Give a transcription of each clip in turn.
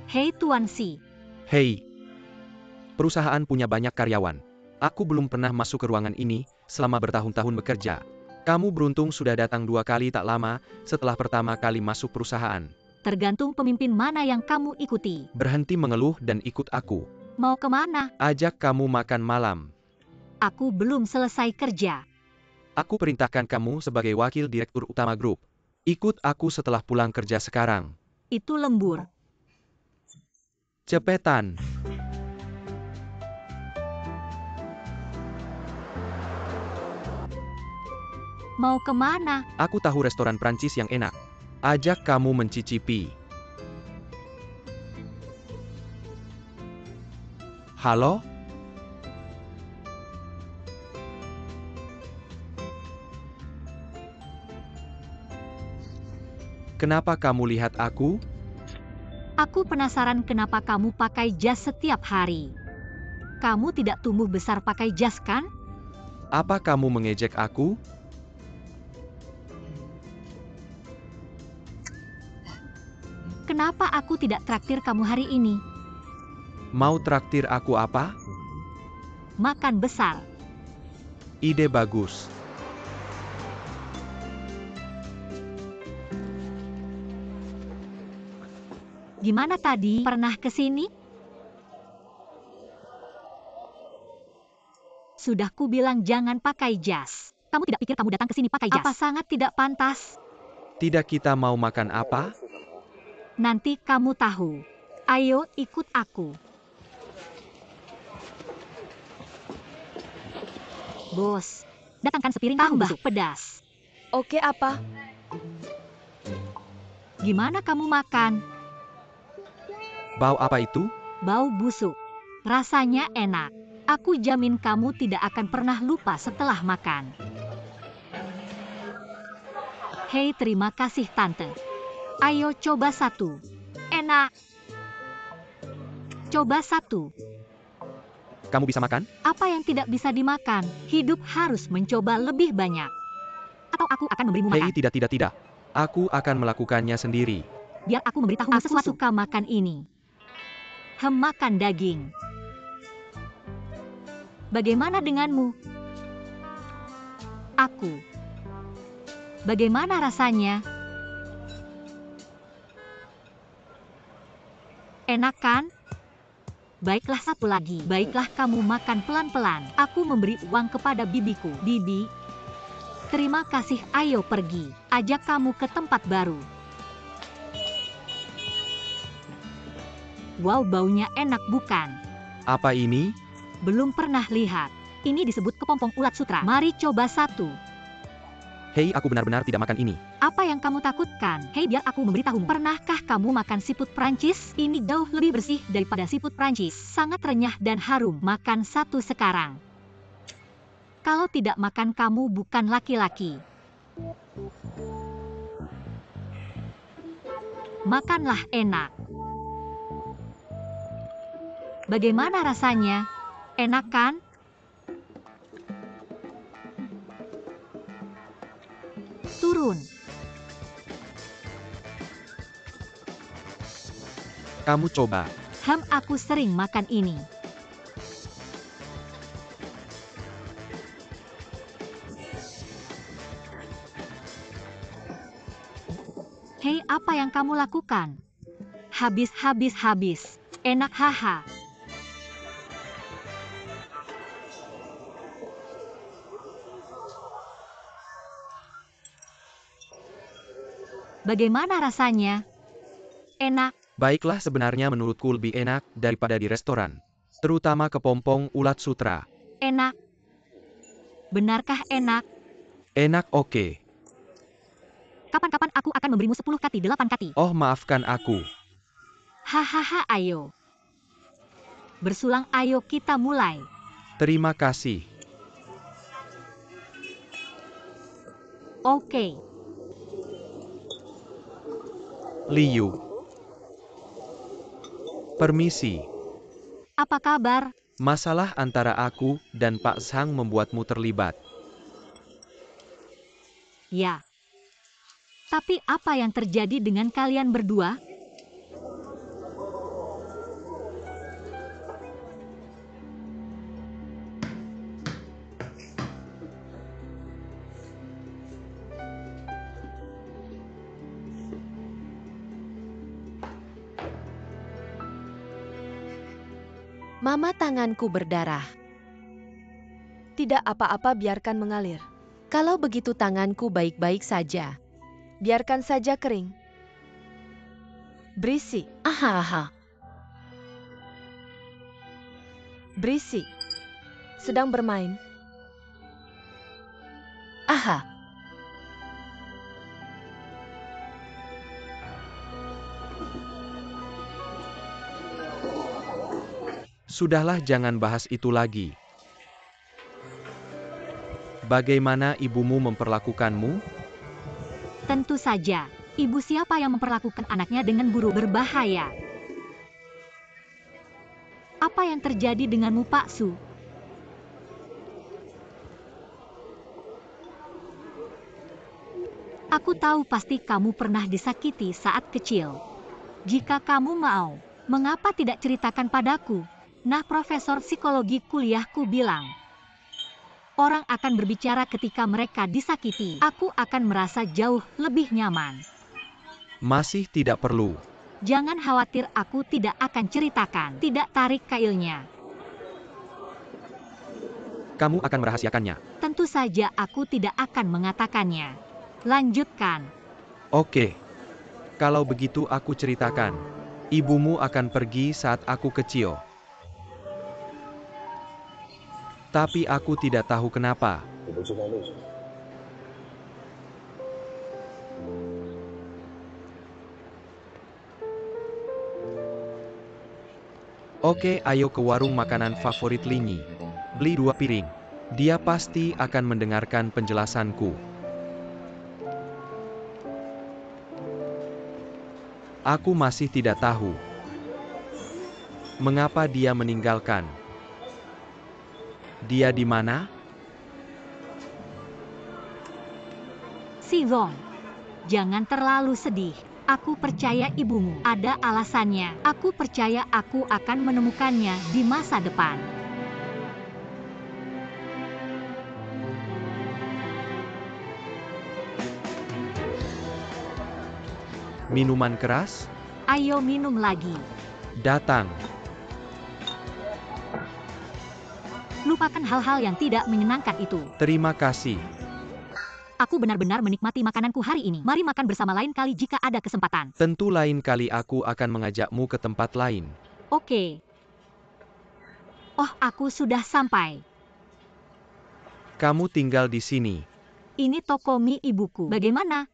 Hei Tuan Si. Hei, perusahaan punya banyak karyawan. Aku belum pernah masuk ke ruangan ini selama bertahun-tahun bekerja. Kamu beruntung sudah datang 2 kali tak lama setelah pertama kali masuk perusahaan. Tergantung pemimpin mana yang kamu ikuti. Berhenti mengeluh dan ikut aku. Mau kemana? Ajak kamu makan malam. Aku belum selesai kerja. Aku perintahkan kamu sebagai wakil direktur utama grup. Ikut aku setelah pulang kerja sekarang. Itu lembur. Cepetan. Mau kemana? Aku tahu restoran Prancis yang enak. Ajak kamu mencicipi. Halo? Kenapa kamu lihat aku? Aku penasaran kenapa kamu pakai jas setiap hari. Kamu tidak tumbuh besar pakai jas kan? Apa kamu mengejek aku? Kenapa aku tidak traktir kamu hari ini? Mau traktir aku apa? Makan besar. Ide bagus. Gimana tadi? Pernah ke sini? Sudah ku bilang jangan pakai jas. Kamu tidak pikir kamu datang ke sini pakai jas? Apa sangat tidak pantas? Tidak, kita mau makan apa? Nanti kamu tahu. Ayo ikut aku. Bos, datangkan sepiring tambah pedas. Oke, apa? Gimana kamu makan? Bau apa itu? Bau busuk. Rasanya enak. Aku jamin kamu tidak akan pernah lupa setelah makan. Hei, terima kasih Tante. Ayo coba satu. Enak. Coba satu. Kamu bisa makan? Apa yang tidak bisa dimakan? Hidup harus mencoba lebih banyak. Atau aku akan memberimu makan. Hei, tidak. Aku akan melakukannya sendiri. Biar aku memberitahumu sesuatu. Aku suka makan ini. Makan daging. Bagaimana denganmu? Aku. Bagaimana rasanya? Enak kan? Baiklah, satu lagi. Baiklah, kamu makan pelan-pelan. Aku memberi uang kepada bibiku. Bibi, terima kasih. Ayo pergi. Ajak kamu ke tempat baru. Wow, baunya enak bukan? Apa ini? Belum pernah lihat. Ini disebut kepompong ulat sutra. Mari coba satu. Hei, aku benar-benar tidak makan ini. Apa yang kamu takutkan? Hei, biar aku memberitahumu. Pernahkah kamu makan siput Prancis? Ini jauh lebih bersih daripada siput Prancis. Sangat renyah dan harum. Makan satu sekarang. Kalau tidak makan, kamu bukan laki-laki. Makanlah, enak. Bagaimana rasanya? Enak kan? Turun. Kamu coba. Aku sering makan ini. Hei, apa yang kamu lakukan? Habis. Enak, haha. Bagaimana rasanya? Enak. Baiklah, sebenarnya menurutku lebih enak daripada di restoran. Terutama kepompong ulat sutra. Enak. Benarkah enak? Enak, oke. Kapan-kapan aku akan memberimu 10 kati 8 kati. Oh, maafkan aku. Hahaha, ayo. Bersulang, ayo kita mulai. Terima kasih. Oke. Liu. Permisi. Apa kabar? Masalah antara aku dan Pak Zhang membuatmu terlibat. Ya. Tapi apa yang terjadi dengan kalian berdua? Mama, tanganku berdarah. Tidak apa-apa, biarkan mengalir. Kalau begitu tanganku baik-baik saja. Biarkan saja kering. Berisik. Aha. Berisik. Sedang bermain. Aha. Sudahlah, jangan bahas itu lagi. Bagaimana ibumu memperlakukanmu? Tentu saja. Ibu siapa yang memperlakukan anaknya dengan buruk berbahaya? Apa yang terjadi denganmu, Pak Su? Aku tahu pasti kamu pernah disakiti saat kecil. Jika kamu mau, mengapa tidak ceritakan padaku? Nah, profesor psikologi kuliahku bilang, orang akan berbicara ketika mereka disakiti. Aku akan merasa jauh lebih nyaman. Masih tidak perlu. Jangan khawatir, aku tidak akan ceritakan. Tidak tarik kailnya. Kamu akan merahasiakannya. Tentu saja aku tidak akan mengatakannya. Lanjutkan. Oke. Kalau begitu aku ceritakan. Ibumu akan pergi saat aku kecil. Tapi aku tidak tahu kenapa. Oke, ayo ke warung makanan favorit Linyi. Beli 2 piring. Dia pasti akan mendengarkan penjelasanku. Aku masih tidak tahu mengapa dia meninggalkan. Dia di mana? Si Zong, jangan terlalu sedih. Aku percaya ibumu ada alasannya. Aku percaya aku akan menemukannya di masa depan. Minuman keras? Ayo minum lagi. Datang. Lupakan hal-hal yang tidak menyenangkan itu. Terima kasih. Aku benar-benar menikmati makananku hari ini. Mari makan bersama lain kali jika ada kesempatan. Tentu lain kali aku akan mengajakmu ke tempat lain. Oke. Oh, aku sudah sampai. Kamu tinggal di sini. Ini toko mie ibuku. Bagaimana?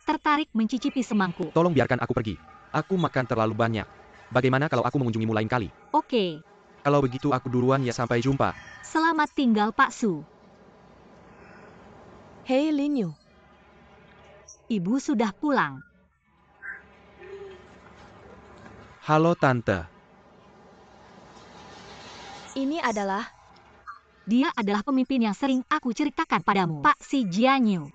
Tertarik mencicipi semangkuk? Tolong biarkan aku pergi. Aku makan terlalu banyak. Bagaimana kalau aku mengunjungimu lain kali? Oke. Kalau begitu aku duluan ya, sampai jumpa. Selamat tinggal, Pak Su. Hei Linyu. Ibu sudah pulang. Halo Tante. Ini adalah... Dia adalah pemimpin yang sering aku ceritakan padamu, Pak Si Jianyu.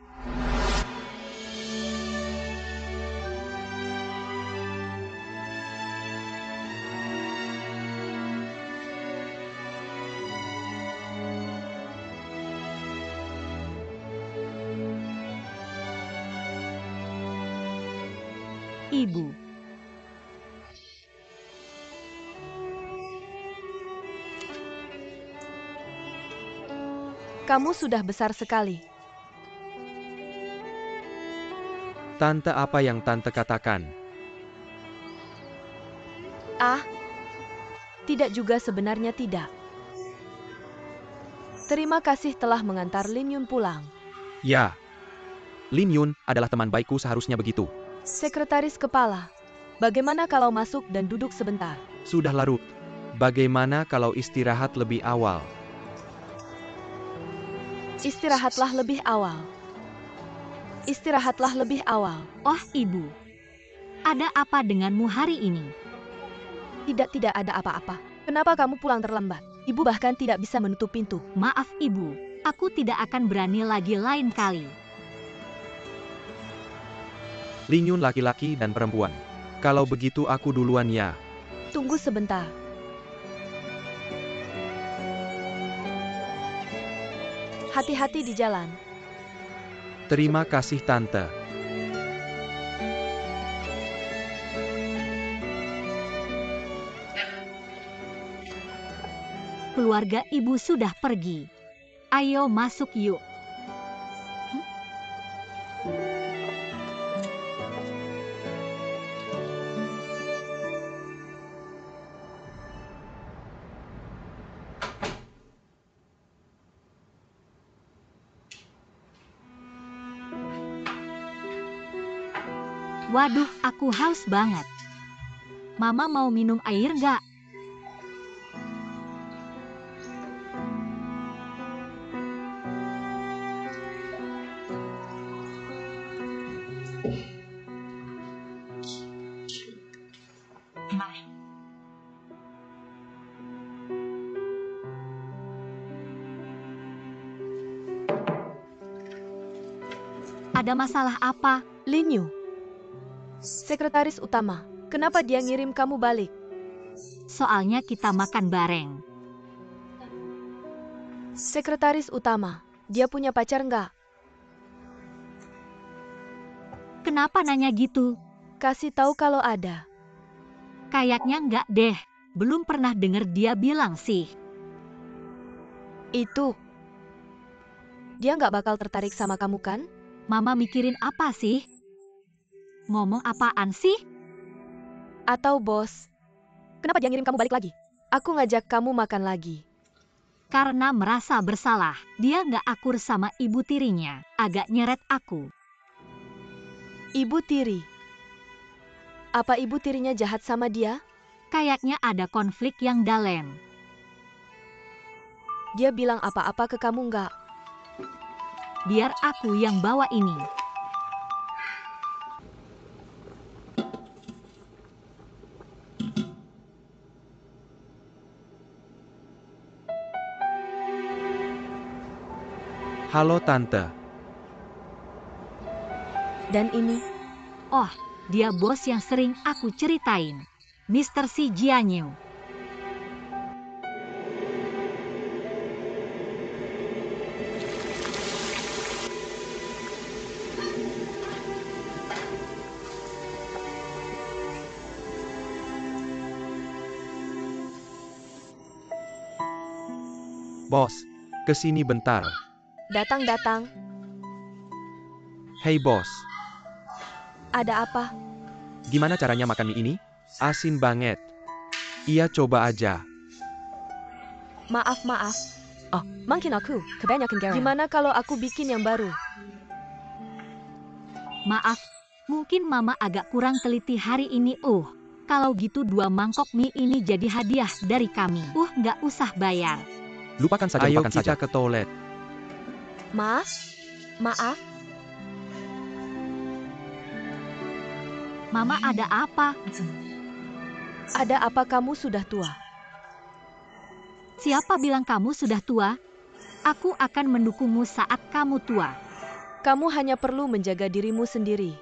Ibu. Kamu sudah besar sekali. Tante, apa yang Tante katakan? Ah, tidak juga, sebenarnya tidak. Terima kasih telah mengantar Lin Yun pulang. Ya. Lin Yun adalah teman baikku, seharusnya begitu. Sekretaris kepala, bagaimana kalau masuk dan duduk sebentar? Sudah larut. Bagaimana kalau istirahat lebih awal? Istirahatlah lebih awal. Istirahatlah lebih awal. Oh, Ibu. Ada apa denganmu hari ini? Tidak ada apa-apa. Kenapa kamu pulang terlambat? Ibu bahkan tidak bisa menutup pintu. Maaf ibu, aku tidak akan berani lagi lain kali. Ling Yun laki-laki dan perempuan. Kalau begitu aku duluan ya. Tunggu sebentar. Hati-hati di jalan. Terima kasih tante. Keluarga ibu sudah pergi. Ayo masuk yuk. Waduh, aku haus banget. Mama mau minum air nggak? Ada masalah apa? Lin Yu, sekretaris utama. Kenapa dia ngirim kamu balik? Soalnya kita makan bareng. Sekretaris utama, dia punya pacar nggak? Kenapa nanya gitu? Kasih tahu kalau ada. Kayaknya nggak deh. Belum pernah denger dia bilang sih. Itu. Dia nggak bakal tertarik sama kamu kan? Mama mikirin apa sih? Ngomong apaan sih? Atau bos? Kenapa dia ngirim kamu balik lagi? Aku ngajak kamu makan lagi. Karena merasa bersalah. Dia nggak akur sama ibu tirinya. Agak nyeret aku. Ibu tiri. Apa ibu tirinya jahat sama dia? Kayaknya ada konflik yang dalam. Dia bilang apa-apa ke kamu nggak? Biar aku yang bawa ini. Halo tante. Dan ini? Oh, dia bos yang sering aku ceritain. Mr. Si Jianyu. Bos, kesini bentar. Datang. Hei bos, Ada apa? gimana caranya makan mie ini? Asin banget. Iya coba aja. Maaf. Oh, mungkin aku kebanyakan garam. Gimana kalau aku bikin yang baru? Maaf, mungkin mama agak kurang teliti hari ini. Kalau gitu 2 mangkok mie ini jadi hadiah dari kami. Nggak usah bayar. Lupakan saja. Ayo kita ke toilet. Maaf. Mama ada apa? Ada apa kamu sudah tua? Siapa bilang kamu sudah tua? Aku akan mendukungmu saat kamu tua. Kamu hanya perlu menjaga dirimu sendiri.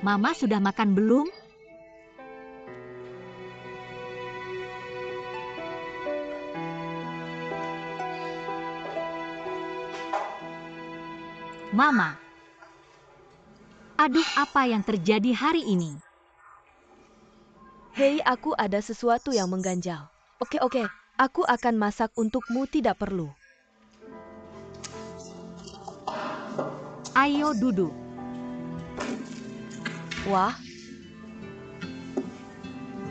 Mama sudah makan belum? Mama. Aduh, apa yang terjadi hari ini? Hei, aku ada sesuatu yang mengganjal. Oke. Aku akan masak untukmu, tidak perlu. Ayo duduk. Wah,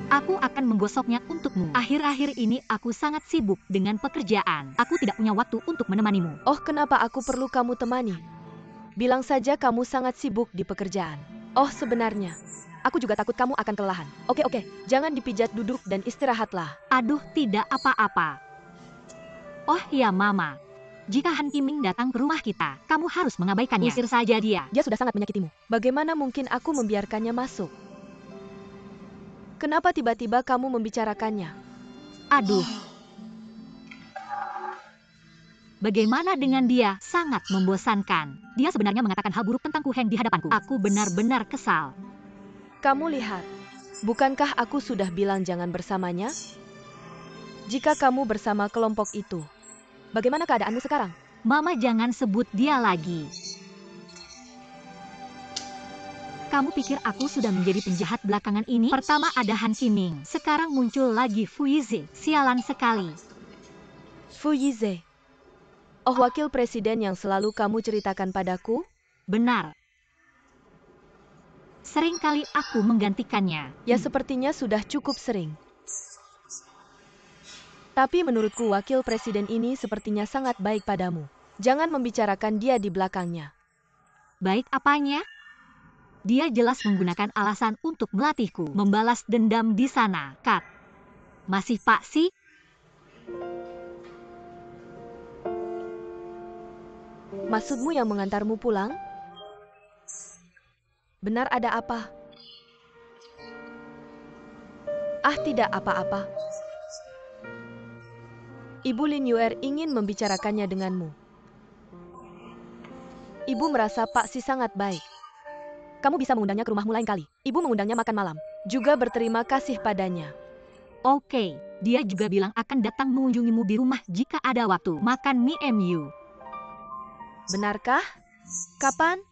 Aku akan menggosoknya untukmu. Akhir-akhir ini aku sangat sibuk dengan pekerjaan. Aku tidak punya waktu untuk menemanimu. oh kenapa aku perlu kamu temani? Bilang saja kamu sangat sibuk di pekerjaan. Oh sebenarnya, aku juga takut kamu akan kelelahan. Oke, jangan dipijat, duduk dan istirahatlah. Aduh, tidak apa-apa. Oh ya Mama, Jika Han Qiming datang ke rumah kita, kamu harus mengabaikannya. Usir saja dia. Dia sudah sangat menyakitimu. Bagaimana mungkin aku membiarkannya masuk? Kenapa tiba-tiba kamu membicarakannya? Aduh. Bagaimana dengan dia? Sangat membosankan. Dia sebenarnya mengatakan hal buruk tentang Ku Heng di hadapanku. Aku benar-benar kesal. Kamu lihat, bukankah aku sudah bilang jangan bersamanya? Jika kamu bersama kelompok itu, bagaimana keadaanmu sekarang? Mama jangan sebut dia lagi. Kamu pikir aku sudah menjadi penjahat belakangan ini? Pertama ada Han Qiming, sekarang muncul lagi Fu Yize. Sialan sekali. Fu Yize. Oh, wakil presiden yang selalu kamu ceritakan padaku? Benar. Seringkali aku menggantikannya. Ya, sepertinya sudah cukup sering. Tapi menurutku wakil presiden ini sepertinya sangat baik padamu. Jangan membicarakan dia di belakangnya. Baik apanya? Dia jelas menggunakan alasan untuk melatihku. Membalas dendam di sana. Kat. Masih Pak Si? Maksudmu yang mengantarmu pulang? Benar ada apa? Ah, tidak apa-apa. Ibu Lin Yuer ingin membicarakannya denganmu. Ibu merasa Pak Si sangat baik. Kamu bisa mengundangnya ke rumahmu lain kali. Ibu mengundangnya makan malam. Juga berterima kasih padanya. Oke, dia juga bilang akan datang mengunjungimu di rumah jika ada waktu. Makan mie MU. Benarkah? Kapan?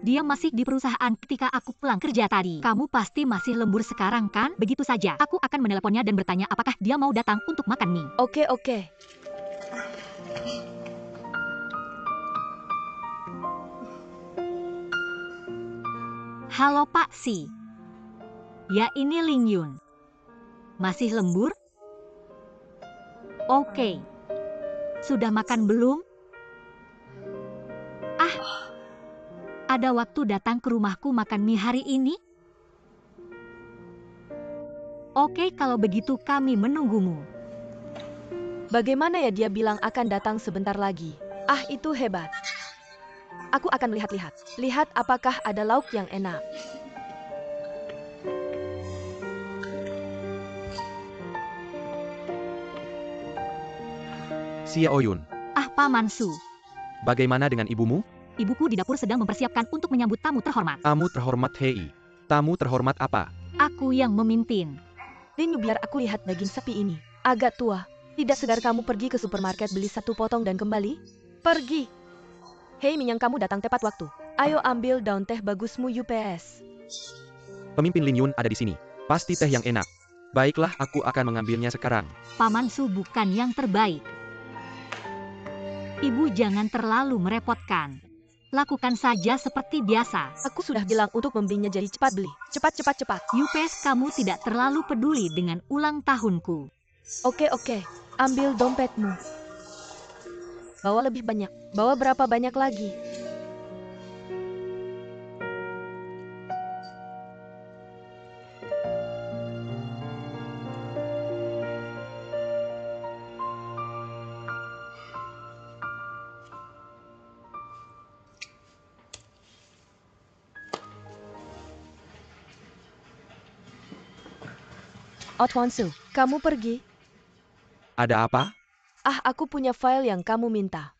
Dia masih di perusahaan ketika aku pulang kerja tadi. Kamu pasti masih lembur sekarang kan? Begitu saja. Aku akan meneleponnya dan bertanya apakah dia mau datang untuk makan mie. Oke. Halo Pak Si. Ya ini Ling Yun. Masih lembur? Oke. Sudah makan belum? Ada waktu datang ke rumahku makan mie hari ini? Oke, kalau begitu kami menunggumu. Bagaimana ya dia bilang akan datang sebentar lagi? Ah, itu hebat. Aku akan lihat-lihat. Lihat apakah ada lauk yang enak. Xia Oyun, Paman Su. bagaimana dengan ibumu? Ibuku di dapur sedang mempersiapkan untuk menyambut tamu terhormat. Tamu terhormat Hei. Tamu terhormat apa? Aku yang memimpin. Lin, biar aku lihat daging sapi ini. Agak tua. Tidak segar kamu pergi ke supermarket beli 1 potong dan kembali? Pergi. Hei Minyang, kamu datang tepat waktu. Ayo ambil daun teh bagusmu UPS. Pemimpin Lin Yun ada di sini. Pasti teh yang enak. Baiklah, aku akan mengambilnya sekarang. Paman Su bukan yang terbaik. Ibu jangan terlalu merepotkan. Lakukan saja seperti biasa. Aku sudah bilang untuk membelinya, jadi cepat beli. Cepat. UPS, kamu tidak terlalu peduli dengan ulang tahunku. Oke. Ambil dompetmu. Bawa lebih banyak. Bawa berapa banyak lagi? Otwansu, kamu pergi. Ada apa? Ah, aku punya file yang kamu minta.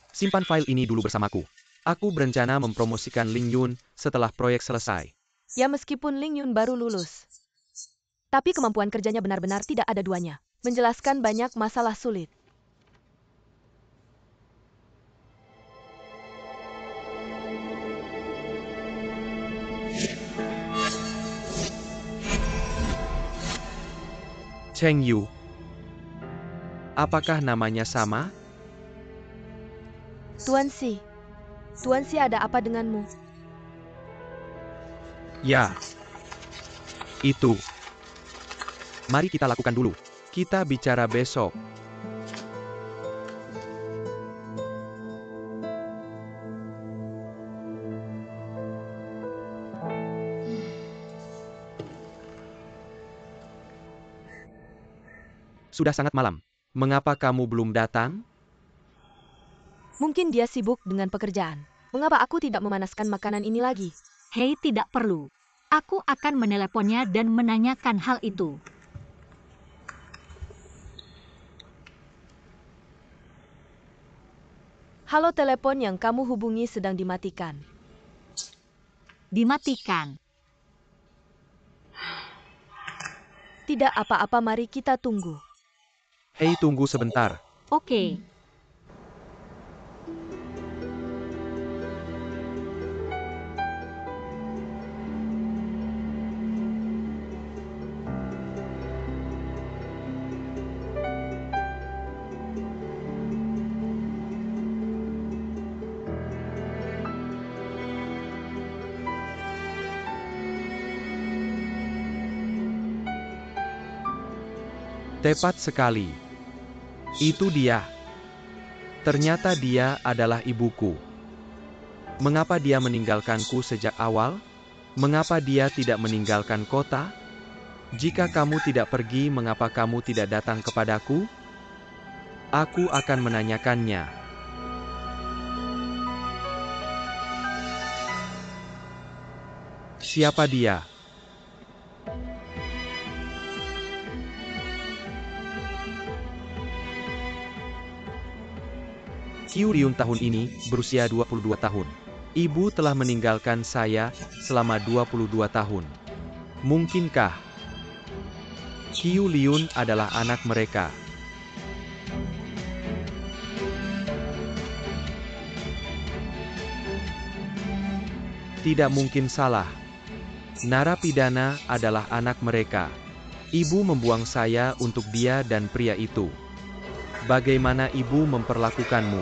Simpan file ini dulu bersamaku. Aku berencana mempromosikan Ling Yun setelah proyek selesai. Ya, meskipun Ling Yun baru lulus, tapi kemampuan kerjanya benar-benar tidak ada duanya. Menjelaskan banyak masalah sulit. Cheng Yu. Apakah namanya sama? Tuan Si ada apa denganmu? Ya. Itu. Mari kita lakukan dulu. Kita bicara besok. Sudah sangat malam. Mengapa kamu belum datang? Mungkin dia sibuk dengan pekerjaan. Mengapa aku tidak memanaskan makanan ini lagi? Hei, tidak perlu. Aku akan meneleponnya dan menanyakan hal itu. Halo, telepon yang kamu hubungi sedang dimatikan. Dimatikan. Tidak apa-apa, mari kita tunggu. Hei, tunggu sebentar. Oke. Tepat sekali. Itu dia. Ternyata dia adalah ibuku. Mengapa dia meninggalkanku sejak awal? Mengapa dia tidak meninggalkan kota? Jika kamu tidak pergi, mengapa kamu tidak datang kepadaku? Aku akan menanyakannya. Siapa dia? Qiu Liun tahun ini berusia 22 tahun. Ibu telah meninggalkan saya selama 22 tahun. Mungkinkah Qiu Liun adalah anak mereka? Tidak mungkin salah. Narapidana adalah anak mereka. Ibu membuang saya untuk dia dan pria itu. Bagaimana ibu memperlakukanmu?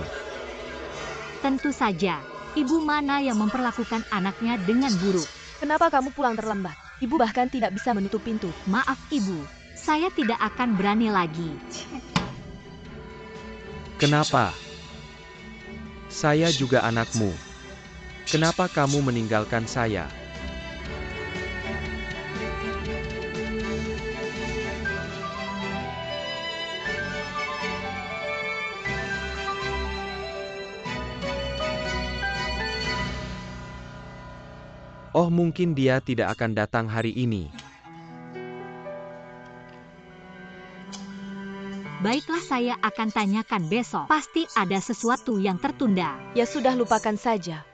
Tentu saja. Ibu mana yang memperlakukan anaknya dengan buruk? Kenapa kamu pulang terlambat? Ibu bahkan tidak bisa menutup pintu. Maaf, Ibu. Saya tidak akan berani lagi. Kenapa? Saya juga anakmu. Kenapa kamu meninggalkan saya? Oh, mungkin dia tidak akan datang hari ini. Baiklah, saya akan tanyakan besok. Pasti ada sesuatu yang tertunda. Ya sudah, lupakan saja.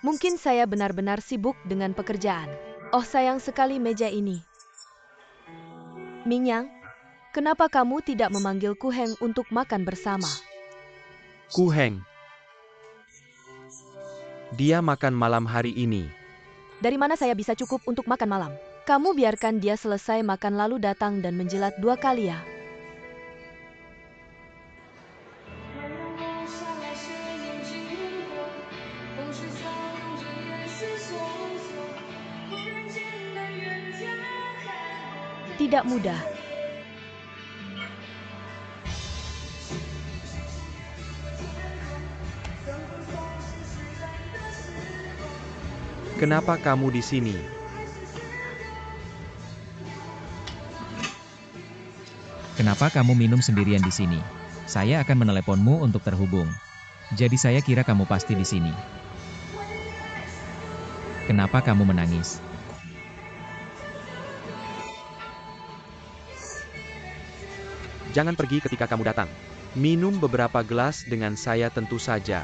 Mungkin saya benar-benar sibuk dengan pekerjaan. Oh, sayang sekali meja ini. Mingyang, kenapa kamu tidak memanggil Ku Heng untuk makan bersama? Ku Heng. Dia makan malam hari ini. Dari mana saya bisa cukup untuk makan malam? Kamu biarkan dia selesai makan lalu datang dan menjilat 2 kali ya. Tidak mudah. Kenapa kamu di sini? Kenapa kamu minum sendirian di sini? Saya akan meneleponmu untuk terhubung. Jadi saya kira kamu pasti di sini. Kenapa kamu menangis? Jangan pergi ketika kamu datang. Minum beberapa gelas dengan saya tentu saja.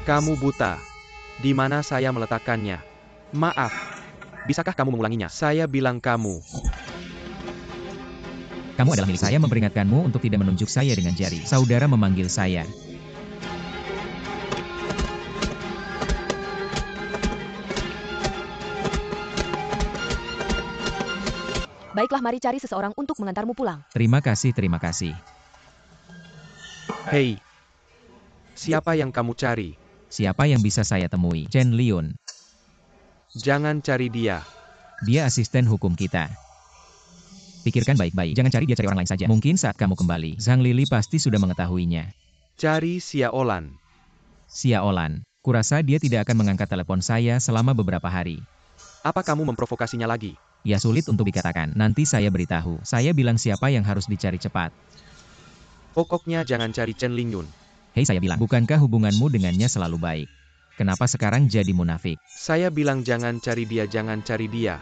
Kamu buta. Di mana saya meletakkannya? Maaf. Bisakah kamu mengulanginya? Saya bilang kamu. Kamu adalah milik saya, memperingatkanmu untuk tidak menunjuk saya dengan jari. Saudara memanggil saya. Baiklah, mari cari seseorang untuk mengantarmu pulang. Terima kasih, terima kasih. Hei. Siapa yang kamu cari? Siapa yang bisa saya temui? Chen Liun. Jangan cari dia. Dia asisten hukum kita. Pikirkan baik-baik. Jangan cari dia, cari orang lain saja. Mungkin saat kamu kembali, Zhang Lili pasti sudah mengetahuinya. Cari Xia Olan. Xia Olan. Kurasa dia tidak akan mengangkat telepon saya selama beberapa hari. Apa kamu memprovokasinya lagi? Ya sulit untuk dikatakan. Nanti saya beritahu. Saya bilang siapa yang harus dicari cepat. Pokoknya jangan cari Chen Lingyun. Hei, saya bilang, bukankah hubunganmu dengannya selalu baik? Kenapa sekarang jadi munafik? Saya bilang jangan cari dia, jangan cari dia.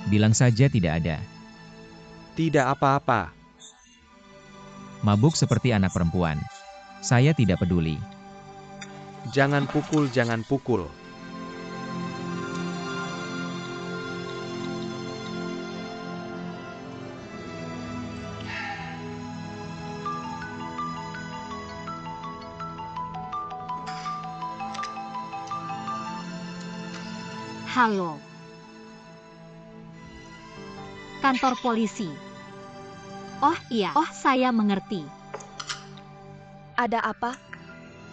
Bilang saja tidak ada. Tidak apa-apa. Mabuk seperti anak perempuan. Saya tidak peduli. Jangan pukul, jangan pukul. Halo. Kantor polisi. Oh iya, saya mengerti. Ada apa?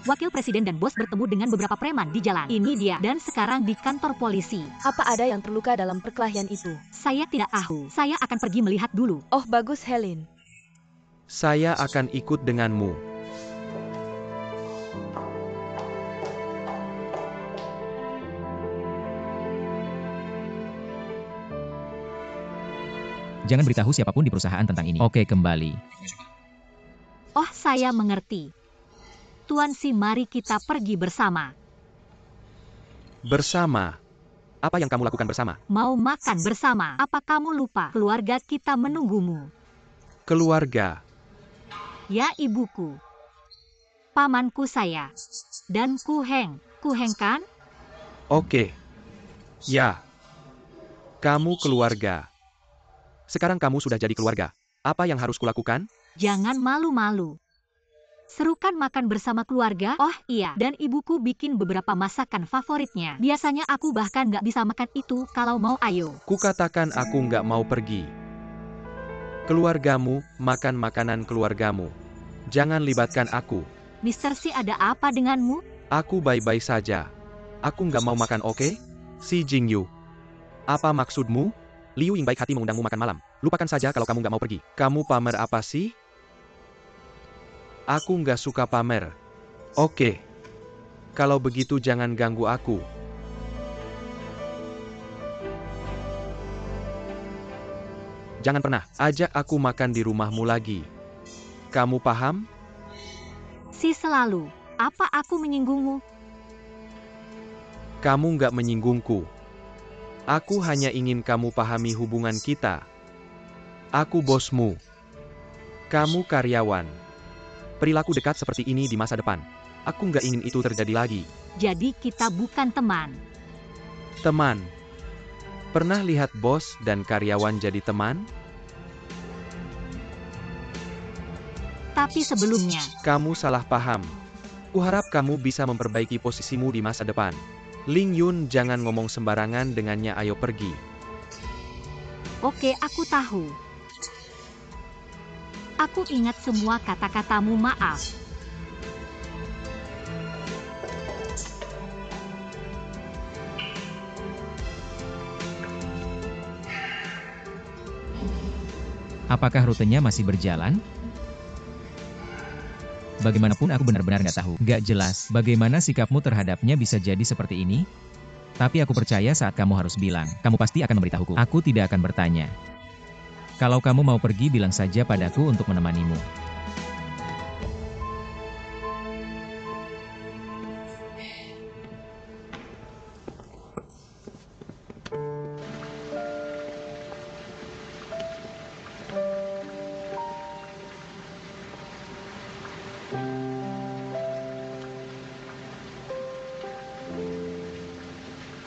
Wakil presiden dan bos bertemu dengan beberapa preman di jalan. Ini dia, dan sekarang di kantor polisi. Apa ada yang terluka dalam perkelahian itu? Saya tidak tahu. Saya akan pergi melihat dulu. Oh bagus, Helen. Saya akan ikut denganmu. Jangan beritahu siapapun di perusahaan tentang ini. Oke, kembali. Oh, saya mengerti. Tuan Si, mari kita pergi bersama. Bersama? Apa yang kamu lakukan bersama? Mau makan bersama. Apa kamu lupa? Keluarga kita menunggumu. Keluarga? Ya, ibuku. Pamanku saya. Dan Kuheng. Kuheng kan? Oke. Ya. Kamu keluarga. Sekarang kamu sudah jadi keluarga. Apa yang harus kulakukan? Jangan malu-malu. Serukan makan bersama keluarga. Oh iya, dan ibuku bikin beberapa masakan favoritnya. Biasanya aku bahkan nggak bisa makan itu kalau mau. Ayo. Kukatakan aku nggak mau pergi. Keluargamu, makan makanan keluargamu. Jangan libatkan aku. Mr. Si, ada apa denganmu? Aku baik-baik saja. Aku nggak mau makan, oke? Si Jingyu. Apa maksudmu? Liu Ying baik hati mengundangmu makan malam. Lupakan saja kalau kamu nggak mau pergi. Kamu pamer apa sih? Aku nggak suka pamer. Oke. Kalau begitu jangan ganggu aku. Jangan pernah ajak aku makan di rumahmu lagi. Kamu paham? Si selalu. Apa aku menyinggungmu? Kamu nggak menyinggungku. Aku hanya ingin kamu pahami hubungan kita. Aku bosmu. Kamu karyawan. Perilaku dekat seperti ini di masa depan. Aku nggak ingin itu terjadi lagi. Jadi kita bukan teman. Teman. Pernah lihat bos dan karyawan jadi teman? Tapi sebelumnya, Kamu salah paham. Kuharap kamu bisa memperbaiki posisimu di masa depan. Ling Yun, jangan ngomong sembarangan dengannya, ayo pergi. oke, aku tahu. Aku ingat semua kata-katamu, maaf. Apakah rutenya masih berjalan? Bagaimanapun aku benar-benar nggak tahu. Nggak jelas, bagaimana sikapmu terhadapnya bisa jadi seperti ini? Tapi aku percaya saat kamu harus bilang, kamu pasti akan memberitahuku. Aku tidak akan bertanya. Kalau kamu mau pergi, bilang saja padaku untuk menemanimu.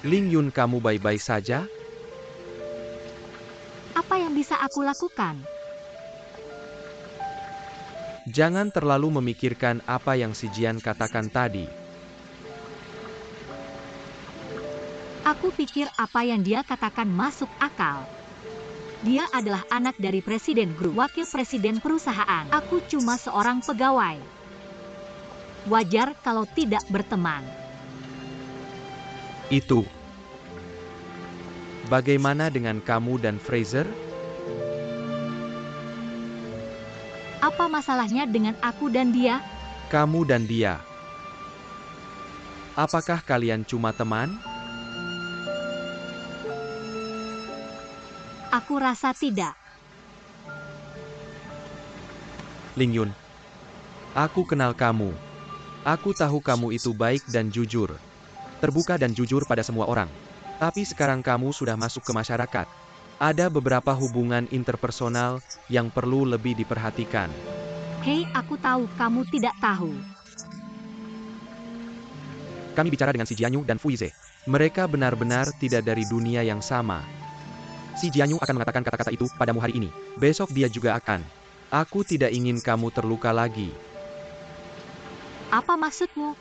Ling Yun, kamu baik-baik saja? Apa yang bisa aku lakukan? Jangan terlalu memikirkan apa yang si Jian katakan tadi. Aku pikir apa yang dia katakan masuk akal. Dia adalah anak dari presiden grup, wakil presiden perusahaan. Aku cuma seorang pegawai. Wajar kalau tidak berteman. Itu. Bagaimana dengan kamu dan Fraser? Apa masalahnya dengan aku dan dia? Kamu dan dia. Apakah kalian cuma teman? Aku rasa tidak. Ling Yun. Aku kenal kamu. Aku tahu kamu itu baik dan jujur. Terbuka dan jujur pada semua orang. Tapi sekarang kamu sudah masuk ke masyarakat. Ada beberapa hubungan interpersonal yang perlu lebih diperhatikan. Hei, aku tahu kamu tidak tahu. Kami bicara dengan si Jianyu dan Fu Yize. Mereka benar-benar tidak dari dunia yang sama. Si Jianyu akan mengatakan kata-kata itu padamu hari ini. Besok dia juga akan. Aku tidak ingin kamu terluka lagi. Apa maksudmu?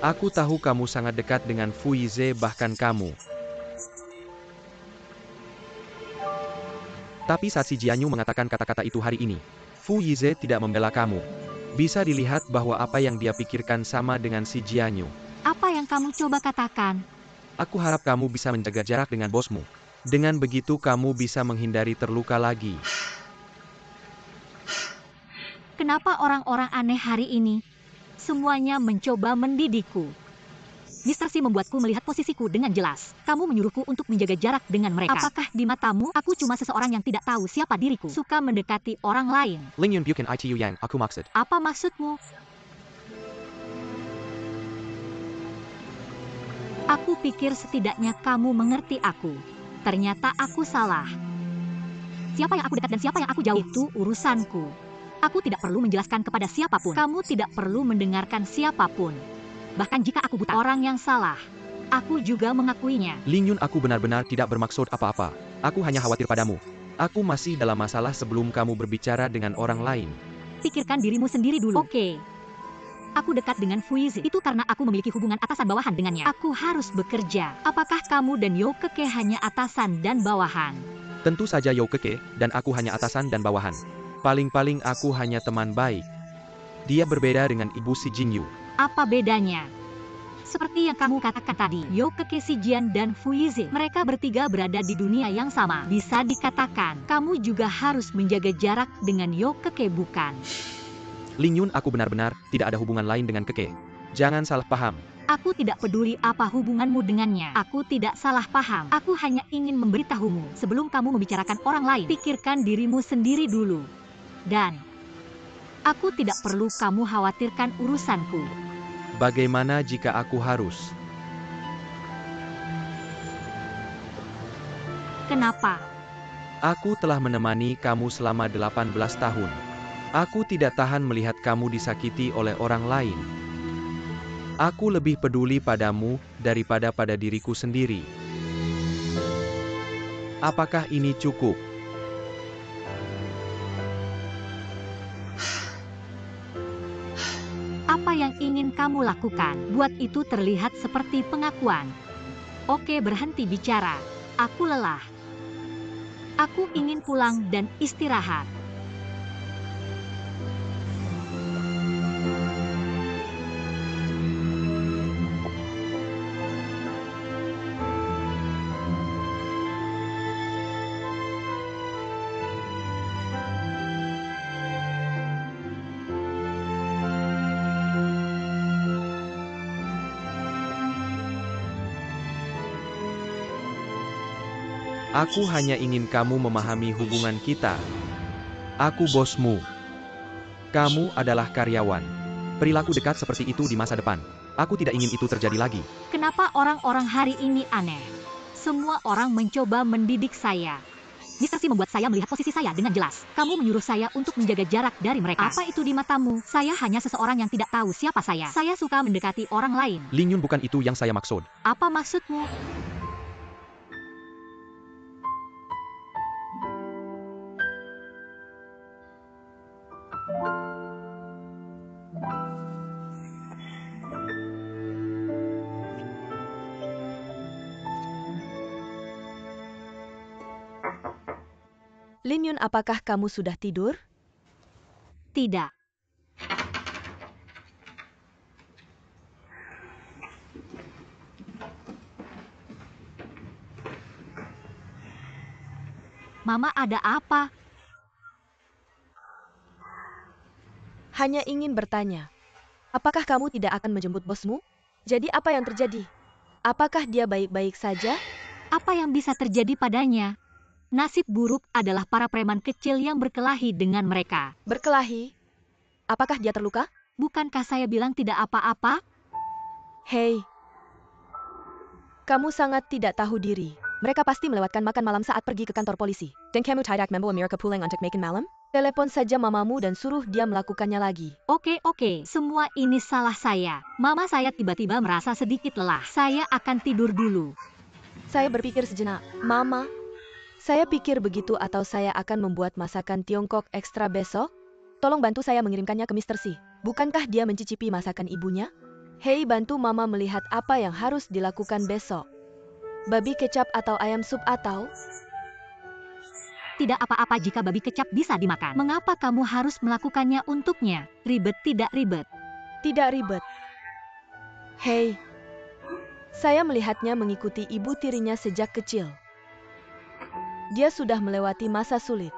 Aku tahu kamu sangat dekat dengan Fu Yize, bahkan kamu. Tapi saat si Jianyu mengatakan kata-kata itu hari ini, Fu Yize tidak membela kamu. Bisa dilihat bahwa apa yang dia pikirkan sama dengan si Jianyu. Apa yang kamu coba katakan? Aku harap kamu bisa menjaga jarak dengan bosmu. Dengan begitu kamu bisa menghindari terluka lagi. Kenapa orang-orang aneh hari ini? Semuanya mencoba mendidikku. Mr. Si membuatku melihat posisiku dengan jelas. Kamu menyuruhku untuk menjaga jarak dengan mereka. Apakah di matamu, aku cuma seseorang yang tidak tahu siapa diriku? Suka mendekati orang lain. Ling Yun bukan itu yang aku maksud. Apa maksudmu? Aku pikir setidaknya kamu mengerti aku. Ternyata aku salah. Siapa yang aku dekat dan siapa yang aku jauh, itu urusanku. Aku tidak perlu menjelaskan kepada siapapun. Kamu tidak perlu mendengarkan siapapun. Bahkan jika aku buta, orang yang salah. Aku juga mengakuinya. Ling Yun, aku benar-benar tidak bermaksud apa-apa. Aku hanya khawatir padamu. Aku masih dalam masalah sebelum kamu berbicara dengan orang lain. Pikirkan dirimu sendiri dulu. Oke. Aku dekat dengan Fu Yize. Itu karena aku memiliki hubungan atasan-bawahan dengannya. Aku harus bekerja. Apakah kamu dan Yo Keke hanya atasan dan bawahan? Tentu saja Yo Keke dan aku hanya atasan dan bawahan. Paling-paling aku hanya teman baik. Dia berbeda dengan ibu si Jingyu. Apa bedanya? Seperti yang kamu katakan tadi, Yo Keke, Si Jian, dan Fu Yize, mereka bertiga berada di dunia yang sama. Bisa dikatakan, kamu juga harus menjaga jarak dengan Yo Keke, bukan? Ling Yun, aku benar-benar tidak ada hubungan lain dengan Keke. Jangan salah paham. Aku tidak peduli apa hubunganmu dengannya. Aku tidak salah paham. Aku hanya ingin memberitahumu, sebelum kamu membicarakan orang lain, pikirkan dirimu sendiri dulu. Dan aku tidak perlu kamu khawatirkan urusanku. Bagaimana jika aku harus? Kenapa? Aku telah menemani kamu selama 18 tahun. Aku tidak tahan melihat kamu disakiti oleh orang lain. Aku lebih peduli padamu daripada pada diriku sendiri. Apakah ini cukup? Apa yang ingin kamu lakukan? Buat itu terlihat seperti pengakuan. Oke, berhenti bicara. Aku lelah. Aku ingin pulang dan istirahat. Aku hanya ingin kamu memahami hubungan kita. Aku bosmu. Kamu adalah karyawan. Perilaku dekat seperti itu di masa depan. Aku tidak ingin itu terjadi lagi. Kenapa orang-orang hari ini aneh? Semua orang mencoba mendidik saya. Mr. Si membuat saya melihat posisi saya dengan jelas. Kamu menyuruh saya untuk menjaga jarak dari mereka. Apa itu di matamu? Saya hanya seseorang yang tidak tahu siapa saya. Saya suka mendekati orang lain. Ling Yun, bukan itu yang saya maksud. Apa maksudmu? Lin Yun, apakah kamu sudah tidur? tidak. Mama, ada apa? Hanya ingin bertanya. Apakah kamu tidak akan menjemput bosmu? Jadi apa yang terjadi? Apakah dia baik-baik saja? Apa yang bisa terjadi padanya? Nasib buruk adalah para preman kecil yang berkelahi dengan mereka. Berkelahi? Apakah dia terluka? Bukankah saya bilang tidak apa-apa? Hei, kamu sangat tidak tahu diri. Mereka pasti melewatkan makan malam saat pergi ke kantor polisi. Dan kamu tidak membawa mereka pulang untuk makan malam? Telepon saja mamamu dan suruh dia melakukannya lagi. Oke, semua ini salah saya. Mama, saya tiba-tiba merasa sedikit lelah. Saya akan tidur dulu. Saya berpikir sejenak. Mama, saya pikir begitu atau saya akan membuat masakan Tiongkok ekstra besok? Tolong bantu saya mengirimkannya ke Mr. C. Bukankah dia mencicipi masakan ibunya? Hei, bantu mama melihat apa yang harus dilakukan besok. Babi kecap atau ayam sup atau... Tidak apa-apa jika babi kecap bisa dimakan. Mengapa kamu harus melakukannya untuknya? Ribet tidak ribet. Tidak ribet. Hei, saya melihatnya mengikuti ibu tirinya sejak kecil. Dia sudah melewati masa sulit.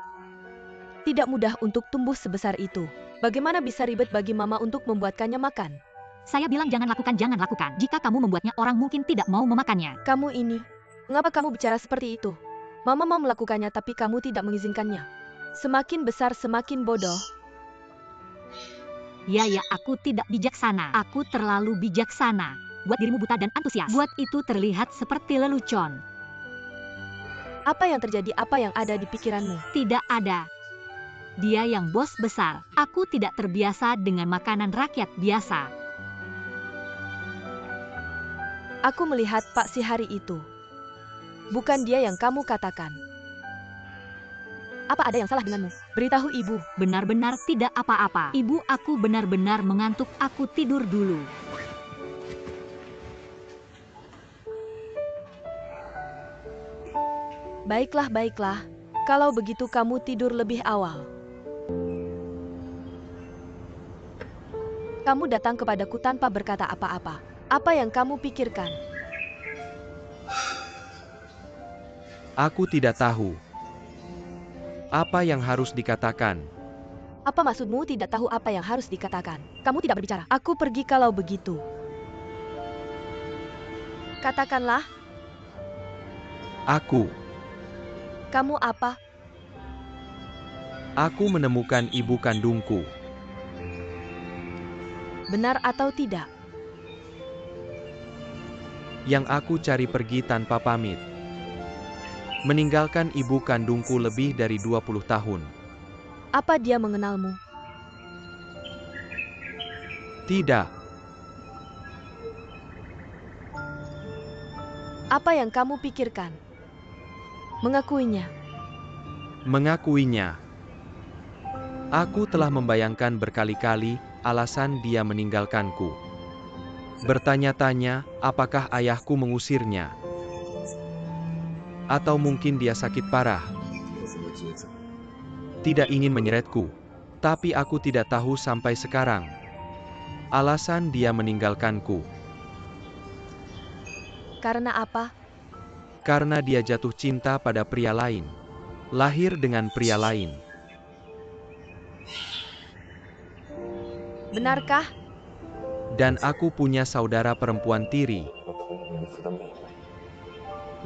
Tidak mudah untuk tumbuh sebesar itu. Bagaimana bisa ribet bagi mama untuk membuatkannya makan? Saya bilang jangan lakukan. Jika kamu membuatnya, orang mungkin tidak mau memakannya. Kamu ini, mengapa kamu bicara seperti itu? Mama mau melakukannya tapi kamu tidak mengizinkannya. Semakin besar semakin bodoh. Ya, aku tidak bijaksana. Aku terlalu bijaksana. Buat dirimu buta dan antusias. Buat itu terlihat seperti lelucon. Apa yang terjadi? Apa yang ada di pikiranmu? Tidak ada. Dia yang bos besar. Aku tidak terbiasa dengan makanan rakyat biasa. Aku melihat Pak si hari itu. Bukan dia yang kamu katakan. Apa ada yang salah denganmu? Beritahu ibu. Benar-benar tidak apa-apa. Ibu, aku benar-benar mengantuk. Aku tidur dulu. Baiklah. Kalau begitu kamu tidur lebih awal. Kamu datang kepadaku tanpa berkata apa-apa. Apa yang kamu pikirkan? Aku tidak tahu. Apa yang harus dikatakan? Apa maksudmu tidak tahu apa yang harus dikatakan? Kamu tidak berbicara. Aku pergi kalau begitu. Katakanlah. Aku. Kamu apa? Aku menemukan ibu kandungku. Benar atau tidak? Yang aku cari pergi tanpa pamit. Meninggalkan ibu kandungku lebih dari 20 tahun. Apa dia mengenalmu? Tidak. Apa yang kamu pikirkan? Mengakuinya. Mengakuinya. Aku telah membayangkan berkali-kali alasan dia meninggalkanku. Bertanya-tanya, apakah ayahku mengusirnya? Atau mungkin dia sakit parah? Tidak ingin menyeretku, tapi aku tidak tahu sampai sekarang. Alasan dia meninggalkanku. Karena apa? Karena dia jatuh cinta pada pria lain. Lahir dengan pria lain. Benarkah? Dan aku punya saudara perempuan tiri.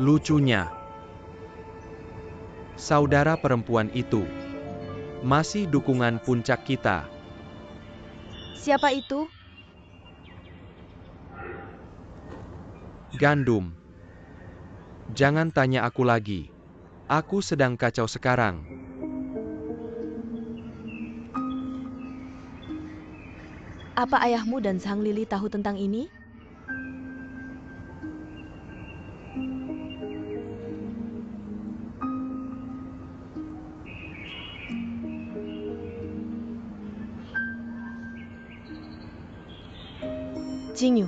Lucunya, saudara perempuan itu masih dukungan puncak kita. Siapa itu? Gandum. Jangan tanya aku lagi. Aku sedang kacau sekarang. Apa ayahmu dan Sang Lili tahu tentang ini? Jingyu.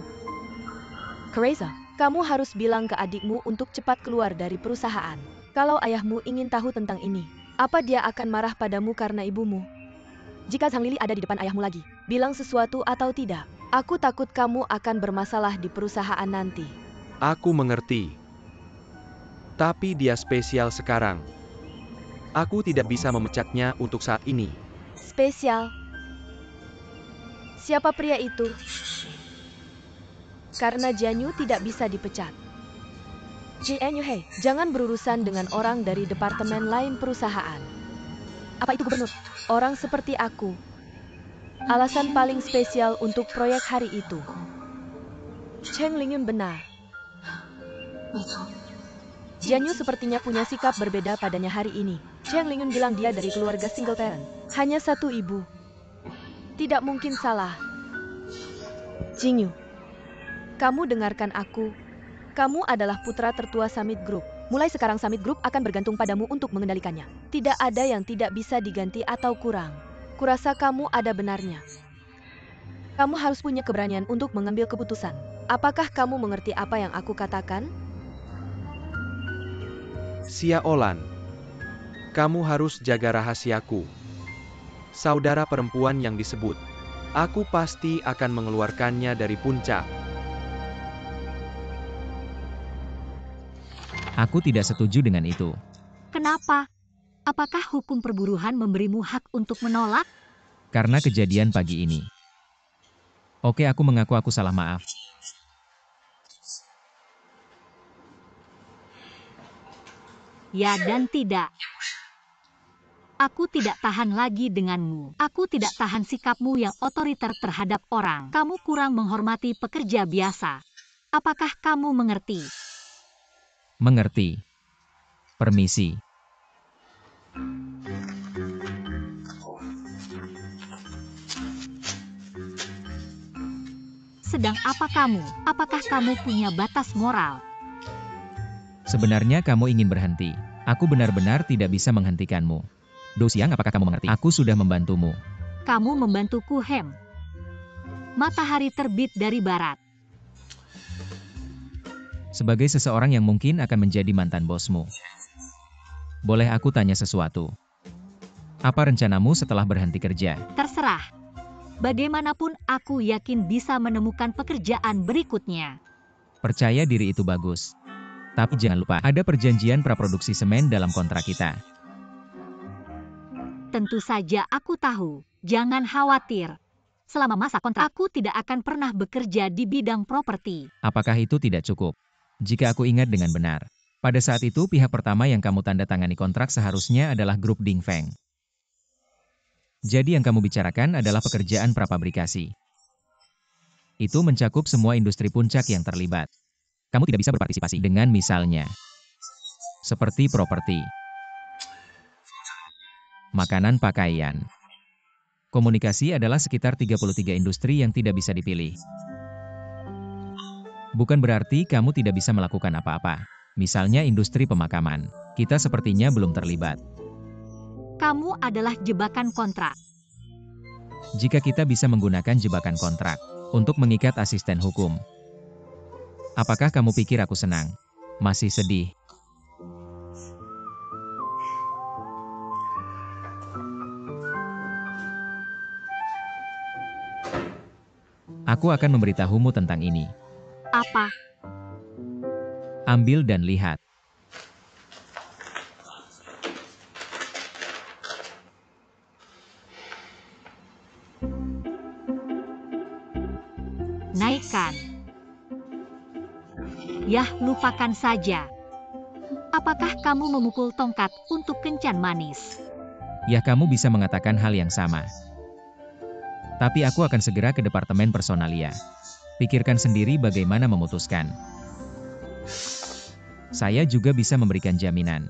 Teresa, kamu harus bilang ke adikmu untuk cepat keluar dari perusahaan. Kalau ayahmu ingin tahu tentang ini, apa dia akan marah padamu karena ibumu? Jika Zhang Lili ada di depan ayahmu lagi, bilang sesuatu atau tidak. Aku takut kamu akan bermasalah di perusahaan nanti. Aku mengerti. Tapi dia spesial sekarang. Aku tidak bisa memecatnya untuk saat ini. Spesial. Siapa pria itu? Karena Jianyu tidak bisa dipecat. Jianyu, hei, jangan berurusan dengan orang dari departemen lain perusahaan. Apa itu gubernur? Orang seperti aku. Alasan paling spesial untuk proyek hari itu. Cheng Lingyun benar. Jianyu sepertinya punya sikap berbeda padanya hari ini. Cheng Lingyun bilang dia dari keluarga single parent. Hanya satu ibu. Tidak mungkin salah. Jingyu, kamu dengarkan aku. Kamu adalah putra tertua Summit Group. Mulai sekarang Summit Group akan bergantung padamu untuk mengendalikannya. Tidak ada yang tidak bisa diganti atau kurang. Kurasa kamu ada benarnya. Kamu harus punya keberanian untuk mengambil keputusan. Apakah kamu mengerti apa yang aku katakan? Xia Olan, kamu harus jaga rahasiaku. Saudara perempuan yang disebut. Aku pasti akan mengeluarkannya dari puncak. Aku tidak setuju dengan itu. Kenapa? Apakah hukum perburuhan memberimu hak untuk menolak? Karena kejadian pagi ini. Oke, aku mengaku aku salah, maaf. Ya dan tidak. Aku tidak tahan lagi denganmu. Aku tidak tahan sikapmu yang otoriter terhadap orang. Kamu kurang menghormati pekerja biasa. Apakah kamu mengerti? Mengerti. Permisi. Sedang apa kamu? Apakah kamu punya batas moral? Sebenarnya kamu ingin berhenti. Aku benar-benar tidak bisa menghentikanmu. Do Xiang, apakah kamu mengerti? Aku sudah membantumu. Kamu membantuku, Hem. Matahari terbit dari barat. Sebagai seseorang yang mungkin akan menjadi mantan bosmu. Boleh aku tanya sesuatu? Apa rencanamu setelah berhenti kerja? Terserah. Bagaimanapun aku yakin bisa menemukan pekerjaan berikutnya. Percaya diri itu bagus. Tapi jangan lupa, ada perjanjian praproduksi semen dalam kontrak kita. Tentu saja aku tahu. Jangan khawatir. Selama masa kontrak, aku tidak akan pernah bekerja di bidang properti. Apakah itu tidak cukup? Jika aku ingat dengan benar. Pada saat itu pihak pertama yang kamu tanda tangani kontrak seharusnya adalah grup Dingfeng. Jadi yang kamu bicarakan adalah pekerjaan prapabrikasi. Itu mencakup semua industri puncak yang terlibat. Kamu tidak bisa berpartisipasi dengan misalnya seperti properti, makanan pakaian. Komunikasi adalah sekitar 33 industri yang tidak bisa dipilih. Bukan berarti kamu tidak bisa melakukan apa-apa. Misalnya industri pemakaman. Kita sepertinya belum terlibat. Kamu adalah jebakan kontrak. Jika kita bisa menggunakan jebakan kontrak untuk mengikat asisten hukum. Apakah kamu pikir aku senang? Masih sedih? Aku akan memberitahumu tentang ini. Apa? Ambil dan lihat. Naikkan. Yah, lupakan saja. Apakah kamu memukul tongkat untuk kencan manis? Ya, kamu bisa mengatakan hal yang sama. Tapi aku akan segera ke departemen personalia. Pikirkan sendiri bagaimana memutuskan. Saya juga bisa memberikan jaminan.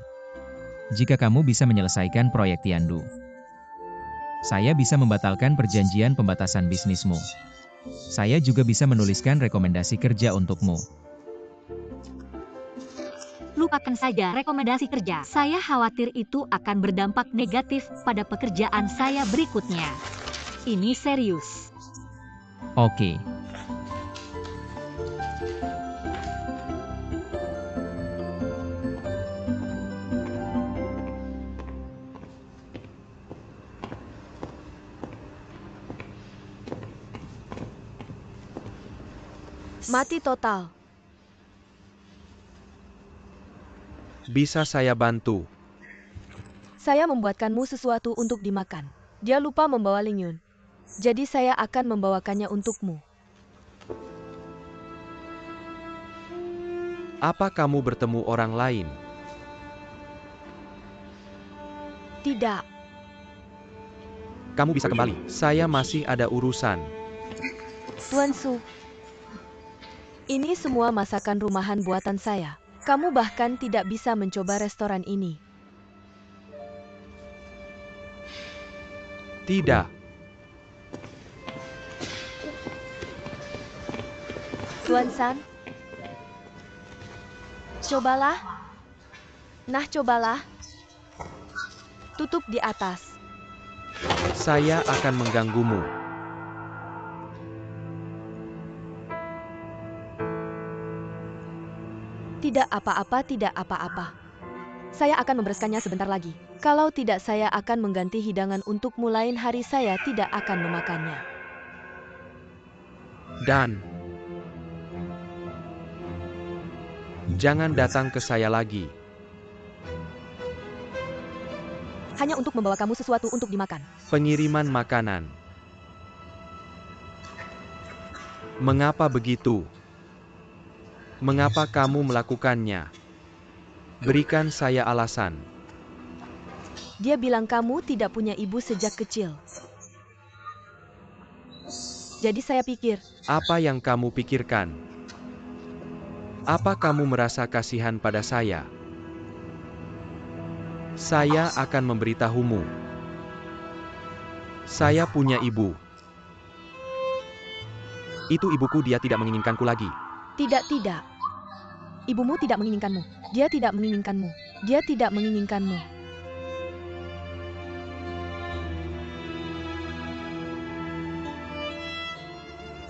Jika kamu bisa menyelesaikan proyek Tiandu. Saya bisa membatalkan perjanjian pembatasan bisnismu. Saya juga bisa menuliskan rekomendasi kerja untukmu. Lupakan saja rekomendasi kerja. Saya khawatir itu akan berdampak negatif pada pekerjaan saya berikutnya. Ini serius. Oke. Mati total. Bisa saya bantu? Saya membuatkanmu sesuatu untuk dimakan. Dia lupa membawa Lingyun. Jadi saya akan membawakannya untukmu. Apa kamu bertemu orang lain? Tidak. Kamu bisa kembali. Saya masih ada urusan. Tuan Su. Ini semua masakan rumahan buatan saya. Kamu bahkan tidak bisa mencoba restoran ini. Tidak. Tuan San. Cobalah. Nah, cobalah. Tutup di atas. Saya akan mengganggumu. Tidak apa-apa, tidak apa-apa. Saya akan membereskannya sebentar lagi. Kalau tidak, saya akan mengganti hidangan untukmu lain hari. Saya tidak akan memakannya. Dan jangan datang ke saya lagi. Hanya untuk membawa kamu sesuatu untuk dimakan. Pengiriman makanan. Mengapa begitu? Mengapa kamu melakukannya? Berikan saya alasan. Dia bilang kamu tidak punya ibu sejak kecil. Jadi saya pikir, Apa yang kamu pikirkan? Apa kamu merasa kasihan pada saya? Saya akan memberitahumu. Saya punya ibu. Itu ibuku, dia tidak menginginkanku lagi. tidak. Ibumu tidak menginginkanmu. Dia tidak menginginkanmu. Dia tidak menginginkanmu.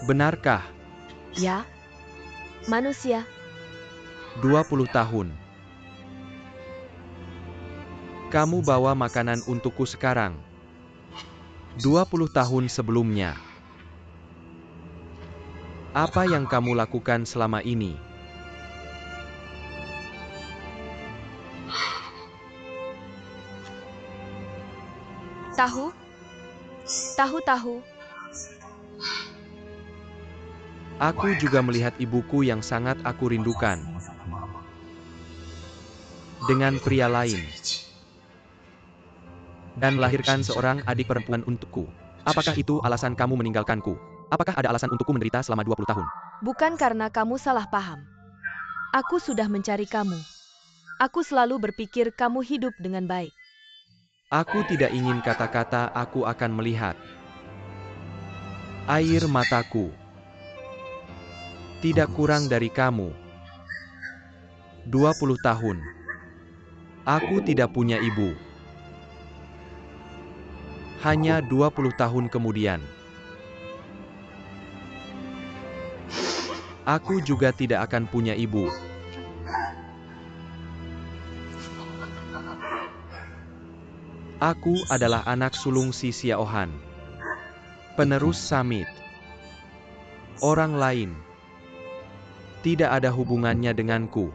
Benarkah? Ya. Manusia. 20 tahun. Kamu bawa makanan untukku sekarang. 20 tahun sebelumnya. Apa yang kamu lakukan selama ini? Tahu? Tahu. Aku juga melihat ibuku yang sangat aku rindukan. Dengan pria lain. Dan melahirkan seorang adik perempuan untukku. Apakah itu alasan kamu meninggalkanku? Apakah ada alasan untukku menderita selama 20 tahun? Bukan karena kamu salah paham. Aku sudah mencari kamu. Aku selalu berpikir kamu hidup dengan baik. Aku tidak ingin kata-kata aku akan melihat. Air mataku. Tidak kurang dari kamu. 20 tahun. Aku tidak punya ibu. Hanya 20 tahun kemudian. Aku juga tidak akan punya ibu. Aku adalah anak sulung si Xiaohan. Penerus Samit. Orang lain. Tidak ada hubungannya denganku.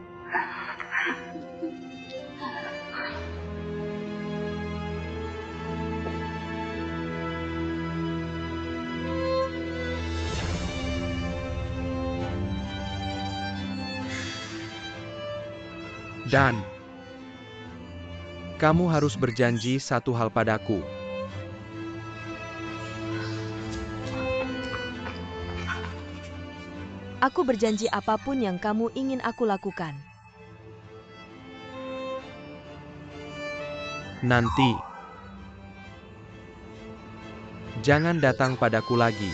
Dan kamu harus berjanji satu hal padaku. Aku berjanji apapun yang kamu ingin aku lakukan. Nanti. Jangan datang padaku lagi.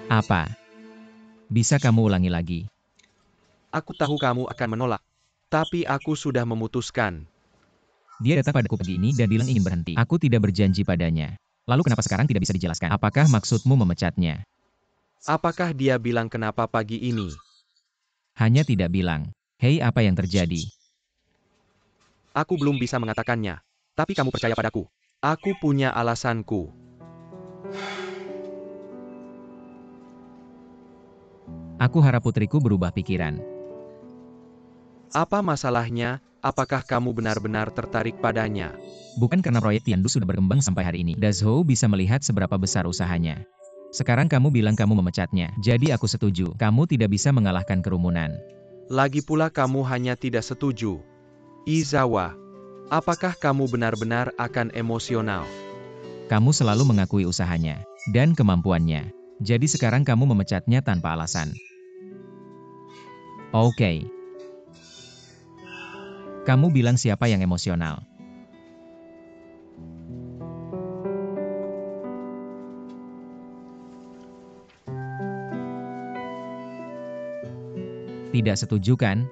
Apa? Bisa kamu ulangi lagi? Aku tahu kamu akan menolak, tapi aku sudah memutuskan. Dia datang padaku pagi ini dan bilang ingin berhenti. Aku tidak berjanji padanya. Lalu kenapa sekarang tidak bisa dijelaskan? Apakah maksudmu memecatnya? Apakah dia bilang kenapa pagi ini? Hanya tidak bilang. Hei, apa yang terjadi? Aku belum bisa mengatakannya, tapi kamu percaya padaku. Aku punya alasanku. Aku harap putriku berubah pikiran. Apa masalahnya? Apakah kamu benar-benar tertarik padanya? Bukan karena proyek Tiandu sudah berkembang sampai hari ini. Dazhou bisa melihat seberapa besar usahanya. Sekarang kamu bilang kamu memecatnya. Jadi aku setuju. Kamu tidak bisa mengalahkan kerumunan. Lagi pula kamu hanya tidak setuju. Izawa, apakah kamu benar-benar akan emosional? Kamu selalu mengakui usahanya dan kemampuannya. Jadi sekarang kamu memecatnya tanpa alasan. Oke. Kamu bilang siapa yang emosional? Tidak setuju kan?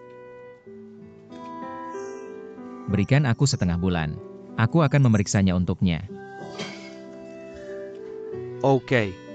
Berikan aku setengah bulan. Aku akan memeriksanya untuknya. Oke.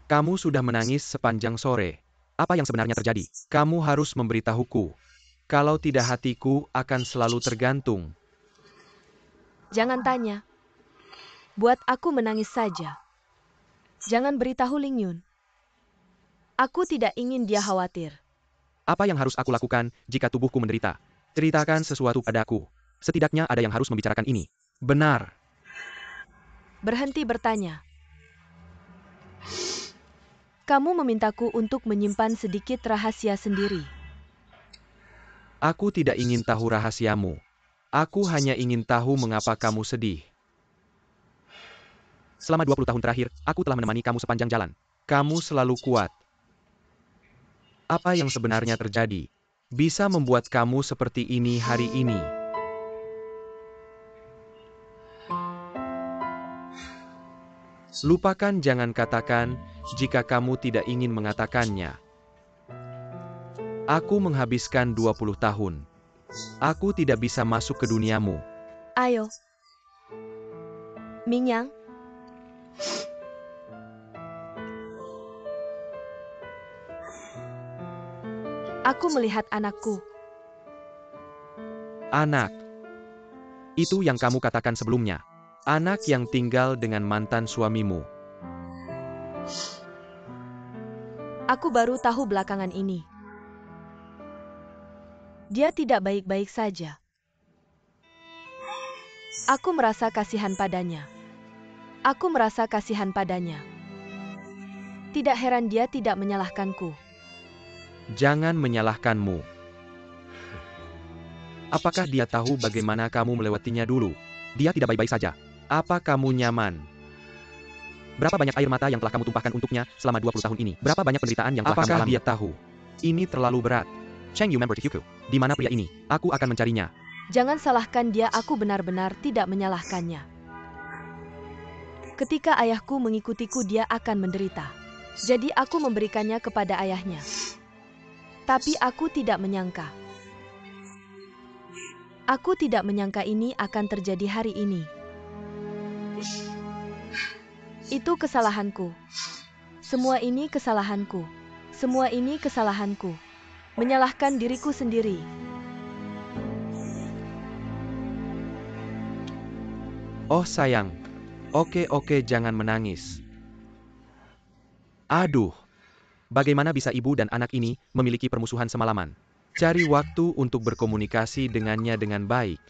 Kamu sudah menangis sepanjang sore. Apa yang sebenarnya terjadi? Kamu harus memberitahuku. Kalau tidak hatiku akan selalu tergantung. Jangan tanya. Buat aku menangis saja. Jangan beritahu Ling Yun. Aku tidak ingin dia khawatir. Apa yang harus aku lakukan jika tubuhku menderita? Ceritakan sesuatu padaku. Setidaknya ada yang harus membicarakan ini. Benar. Berhenti bertanya. Kamu memintaku untuk menyimpan sedikit rahasia sendiri. Aku tidak ingin tahu rahasiamu. Aku hanya ingin tahu mengapa kamu sedih. Selama 20 tahun terakhir, aku telah menemani kamu sepanjang jalan. Kamu selalu kuat. Apa yang sebenarnya terjadi? Bisa membuat kamu seperti ini hari ini. Lupakan, jangan katakan, jika kamu tidak ingin mengatakannya. Aku menghabiskan 20 tahun. Aku tidak bisa masuk ke duniamu. Ayo. Mingyang. Aku melihat anakku. Anak. Itu yang kamu katakan sebelumnya. Anak yang tinggal dengan mantan suamimu. Aku baru tahu belakangan ini. Dia tidak baik-baik saja. Aku merasa kasihan padanya. Aku merasa kasihan padanya. Tidak heran dia tidak menyalahkanku. Jangan menyalahkanmu. Apakah dia tahu bagaimana kamu melewatinya dulu? Dia tidak baik-baik saja. Apa kamu nyaman? Berapa banyak air mata yang telah kamu tumpahkan untuknya selama 20 tahun ini? Berapa banyak penderitaan yang telah kamu alami? Apakah dia tahu? Ini terlalu berat. Cheng Yu member Kyuku. Di mana pria ini? Aku akan mencarinya. Jangan salahkan dia, aku benar-benar tidak menyalahkannya. Ketika ayahku mengikutiku, dia akan menderita. Jadi aku memberikannya kepada ayahnya. Tapi aku tidak menyangka. Aku tidak menyangka ini akan terjadi hari ini. Itu kesalahanku. Semua ini kesalahanku. Semua ini kesalahanku. Menyalahkan diriku sendiri. Oh sayang. Oke, jangan menangis. Aduh. Bagaimana bisa ibu dan anak ini memiliki permusuhan semalaman? Cari waktu untuk berkomunikasi dengannya dengan baik.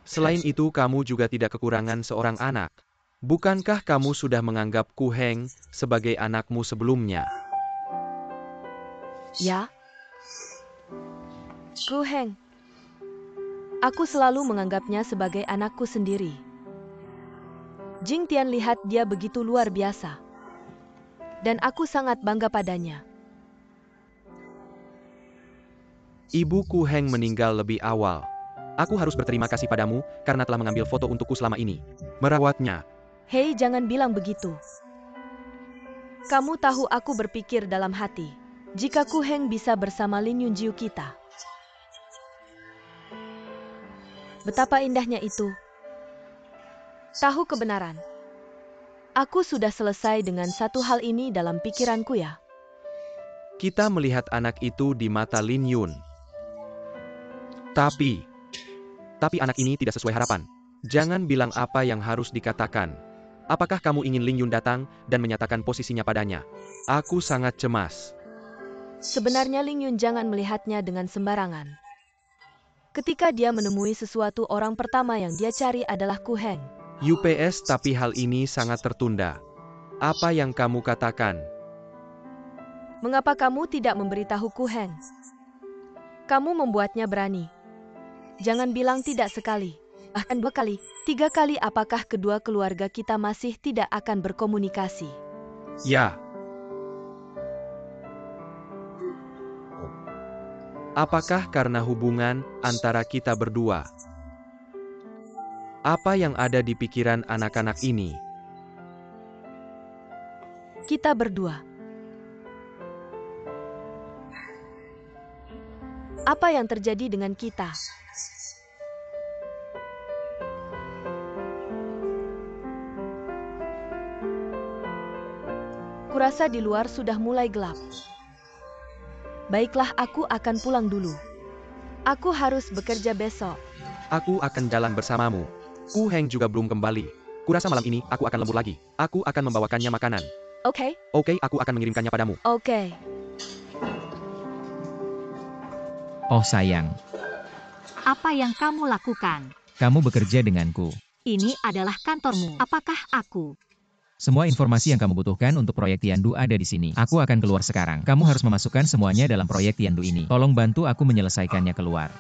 Selain itu, kamu juga tidak kekurangan seorang anak. Bukankah kamu sudah menganggap Ku Heng sebagai anakmu sebelumnya? Ya. Ku Heng. Aku selalu menganggapnya sebagai anakku sendiri. Jing Tian lihat dia begitu luar biasa. Dan aku sangat bangga padanya. Ibu Ku Heng meninggal lebih awal. Aku harus berterima kasih padamu karena telah mengambil foto untukku selama ini. Merawatnya. Hei, jangan bilang begitu. Kamu tahu aku berpikir dalam hati. Jika Ku Heng bisa bersama Lin Yunjiu kita. Betapa indahnya itu. Tahu kebenaran. Aku sudah selesai dengan satu hal ini dalam pikiranku ya. Kita melihat anak itu di mata Lin Yun. Tapi anak ini tidak sesuai harapan. Jangan bilang apa yang harus dikatakan. Apakah kamu ingin Lin Yun datang dan menyatakan posisinya padanya? Aku sangat cemas. Sebenarnya Lin Yun jangan melihatnya dengan sembarangan. Ketika dia menemui sesuatu, orang pertama yang dia cari adalah Ku Heng. UPS, tapi hal ini sangat tertunda. Apa yang kamu katakan? Mengapa kamu tidak memberitahu Ku Heng? Kamu membuatnya berani. Jangan bilang tidak sekali, bahkan 2 kali, 3 kali. Apakah kedua keluarga kita masih tidak akan berkomunikasi? Ya. Apakah karena hubungan antara kita berdua? Apa yang ada di pikiran anak-anak ini? Kita berdua. Apa yang terjadi dengan kita? Kurasa di luar sudah mulai gelap. Baiklah, aku akan pulang dulu. Aku harus bekerja besok. Aku akan jalan bersamamu. Ku Heng juga belum kembali. Kurasa malam ini aku akan lembur lagi. Aku akan membawakannya makanan. Oke? Oke, aku akan mengirimkannya padamu. Oke. Oh sayang, Apa yang kamu lakukan? kamu bekerja denganku. Ini adalah kantormu. Apakah aku? Semua informasi yang kamu butuhkan untuk proyek Tiandu ada di sini. Aku akan keluar sekarang. Kamu harus memasukkan semuanya dalam proyek Tiandu ini. Tolong bantu aku menyelesaikannya keluar.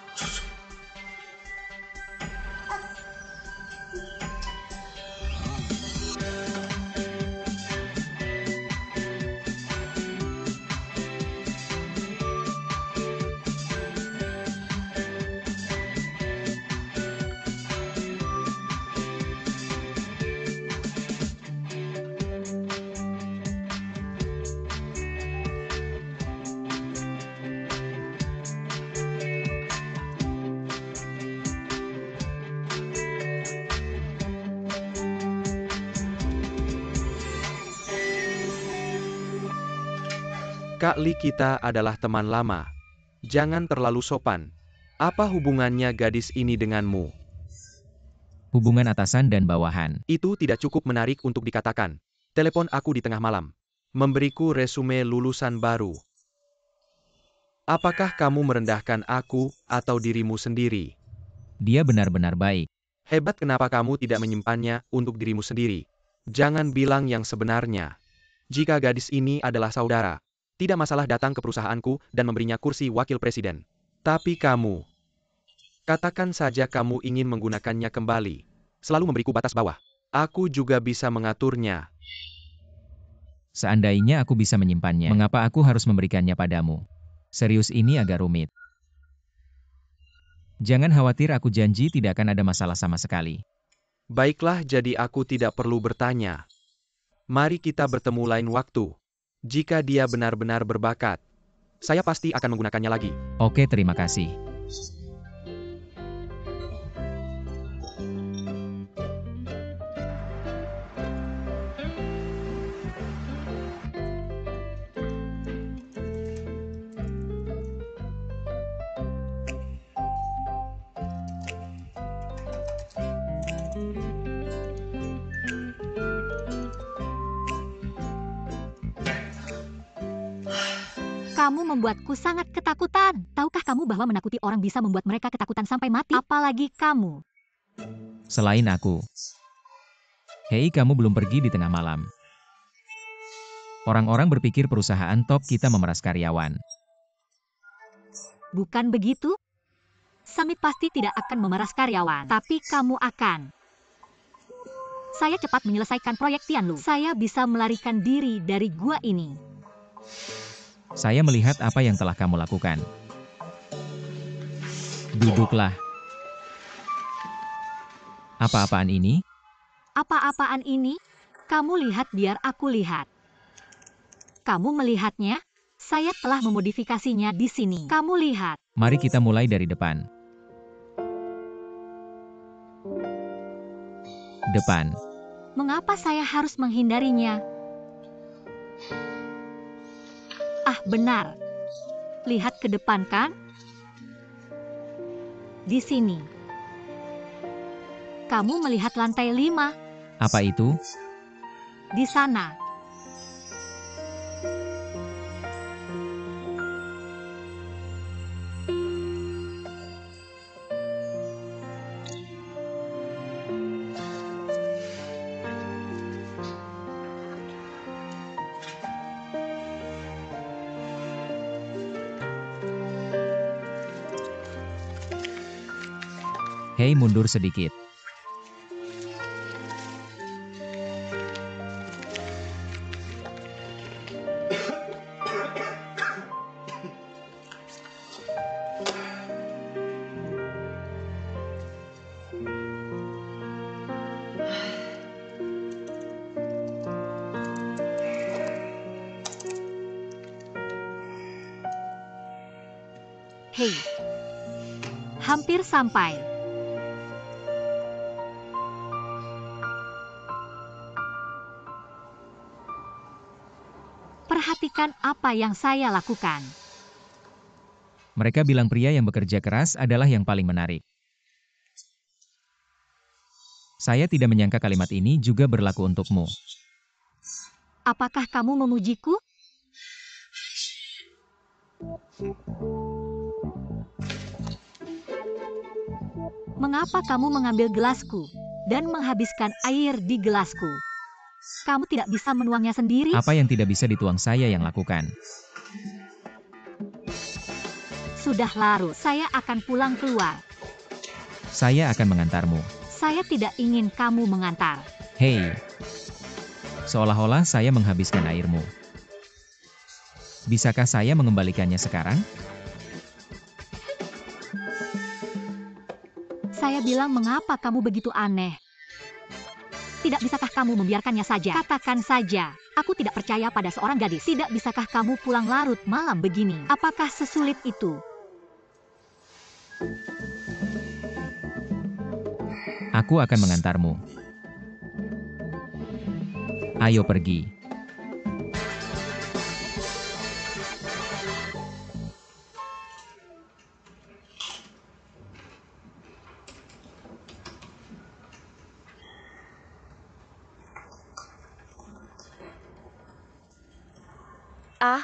Kak Li, kita adalah teman lama. Jangan terlalu sopan. Apa hubungannya gadis ini denganmu? Hubungan atasan dan bawahan. Itu tidak cukup menarik untuk dikatakan. Telepon aku di tengah malam. Memberiku resume lulusan baru. Apakah kamu merendahkan aku atau dirimu sendiri? Dia benar-benar baik. Hebat, kenapa kamu tidak menyimpannya untuk dirimu sendiri? Jangan bilang yang sebenarnya. Jika gadis ini adalah saudara, tidak masalah datang ke perusahaanku dan memberinya kursi wakil presiden. Tapi kamu, katakan saja kamu ingin menggunakannya kembali. Selalu memberiku batas bawah. Aku juga bisa mengaturnya. Seandainya aku bisa menyimpannya, mengapa aku harus memberikannya padamu? Serius, ini agak rumit. Jangan khawatir, aku janji tidak akan ada masalah sama sekali. Baiklah, jadi aku tidak perlu bertanya. Mari kita bertemu lain waktu. Jika dia benar-benar berbakat, saya pasti akan menggunakannya lagi. Oke, terima kasih. Kamu membuatku sangat ketakutan. Tahukah kamu bahwa menakuti orang bisa membuat mereka ketakutan sampai mati? Apalagi kamu. Selain aku. Hei, kamu belum pergi di tengah malam. Orang-orang berpikir perusahaan top kita memeras karyawan. Bukan begitu? Samit pasti tidak akan memeras karyawan, tapi kamu akan. Saya cepat menyelesaikan proyek Tianlu. Saya bisa melarikan diri dari gua ini. Saya melihat apa yang telah kamu lakukan. Duduklah. Apa-apaan ini? Apa-apaan ini? Kamu lihat biar aku lihat. Kamu melihatnya? Saya telah memodifikasinya di sini. Kamu lihat. Mari kita mulai dari depan. Depan. Mengapa saya harus menghindarinya? Ah, benar. Lihat ke depan kan? Di sini. Kamu melihat lantai 5. Apa itu? Di sana. Hei, mundur sedikit. Hei. Hampir sampai. Perhatikan apa yang saya lakukan. Mereka bilang pria yang bekerja keras adalah yang paling menarik. Saya tidak menyangka kalimat ini juga berlaku untukmu. Apakah kamu memujiku? Mengapa kamu mengambil gelasku dan menghabiskan air di gelasku? Kamu tidak bisa menuangnya sendiri? Apa yang tidak bisa dituang saya yang lakukan? Sudah larut, saya akan pulang keluar. Saya akan mengantarmu. Saya tidak ingin kamu mengantar. Hei. Seolah-olah saya menghabiskan airmu. Bisakah saya mengembalikannya sekarang? Saya bilang mengapa kamu begitu aneh? Tidak bisakah kamu membiarkannya saja? Katakan saja, aku tidak percaya pada seorang gadis. Tidak bisakah kamu pulang larut malam begini? Apakah sesulit itu? Aku akan mengantarmu. Ayo pergi. Ah,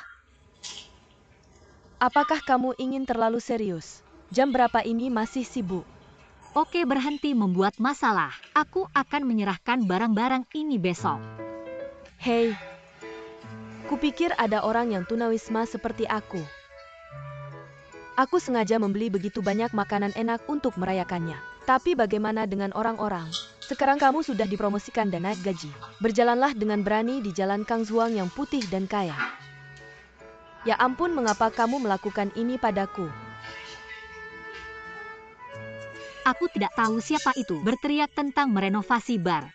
apakah kamu ingin terlalu serius? Jam berapa ini masih sibuk? Oke, berhenti membuat masalah. Aku akan menyerahkan barang-barang ini besok. Hei, kupikir ada orang yang tunawisma seperti aku. Aku sengaja membeli begitu banyak makanan enak untuk merayakannya. Tapi bagaimana dengan orang-orang? Sekarang kamu sudah dipromosikan dan naik gaji. Berjalanlah dengan berani di jalan Kang Zuang yang putih dan kaya. Ya ampun, mengapa kamu melakukan ini padaku? Aku tidak tahu siapa itu berteriak tentang merenovasi bar.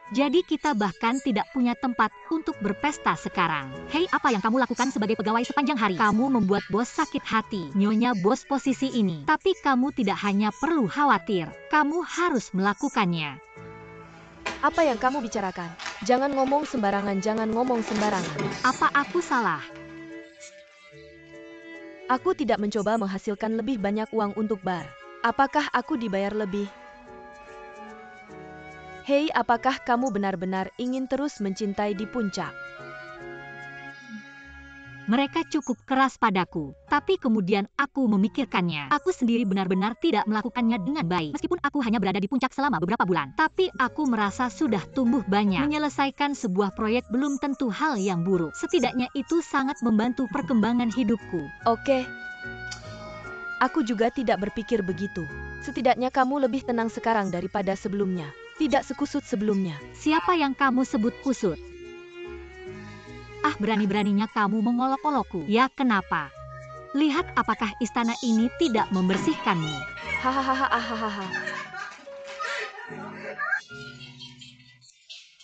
Jadi kita bahkan tidak punya tempat untuk berpesta sekarang. Hei, apa yang kamu lakukan sebagai pegawai sepanjang hari? Kamu membuat bos sakit hati. Nyonya bos posisi ini. Tapi kamu tidak hanya perlu khawatir. Kamu harus melakukannya. Apa yang kamu bicarakan? Jangan ngomong sembarangan, jangan ngomong sembarangan. Apa aku salah? Aku tidak mencoba menghasilkan lebih banyak uang untuk bar. Apakah aku dibayar lebih? Hei, apakah kamu benar-benar ingin terus mencintai di puncak? Mereka cukup keras padaku, tapi kemudian aku memikirkannya. Aku sendiri benar-benar tidak melakukannya dengan baik. Meskipun aku hanya berada di puncak selama beberapa bulan, tapi aku merasa sudah tumbuh banyak. Menyelesaikan sebuah proyek belum tentu hal yang buruk. Setidaknya itu sangat membantu perkembangan hidupku. Oke. Aku juga tidak berpikir begitu. Setidaknya kamu lebih tenang sekarang daripada sebelumnya. Tidak sekusut sebelumnya. Siapa yang kamu sebut kusut? Ah, berani-beraninya kamu mengolok-olokku. Ya, kenapa? Lihat apakah istana ini tidak membersihkanmu. Hahaha.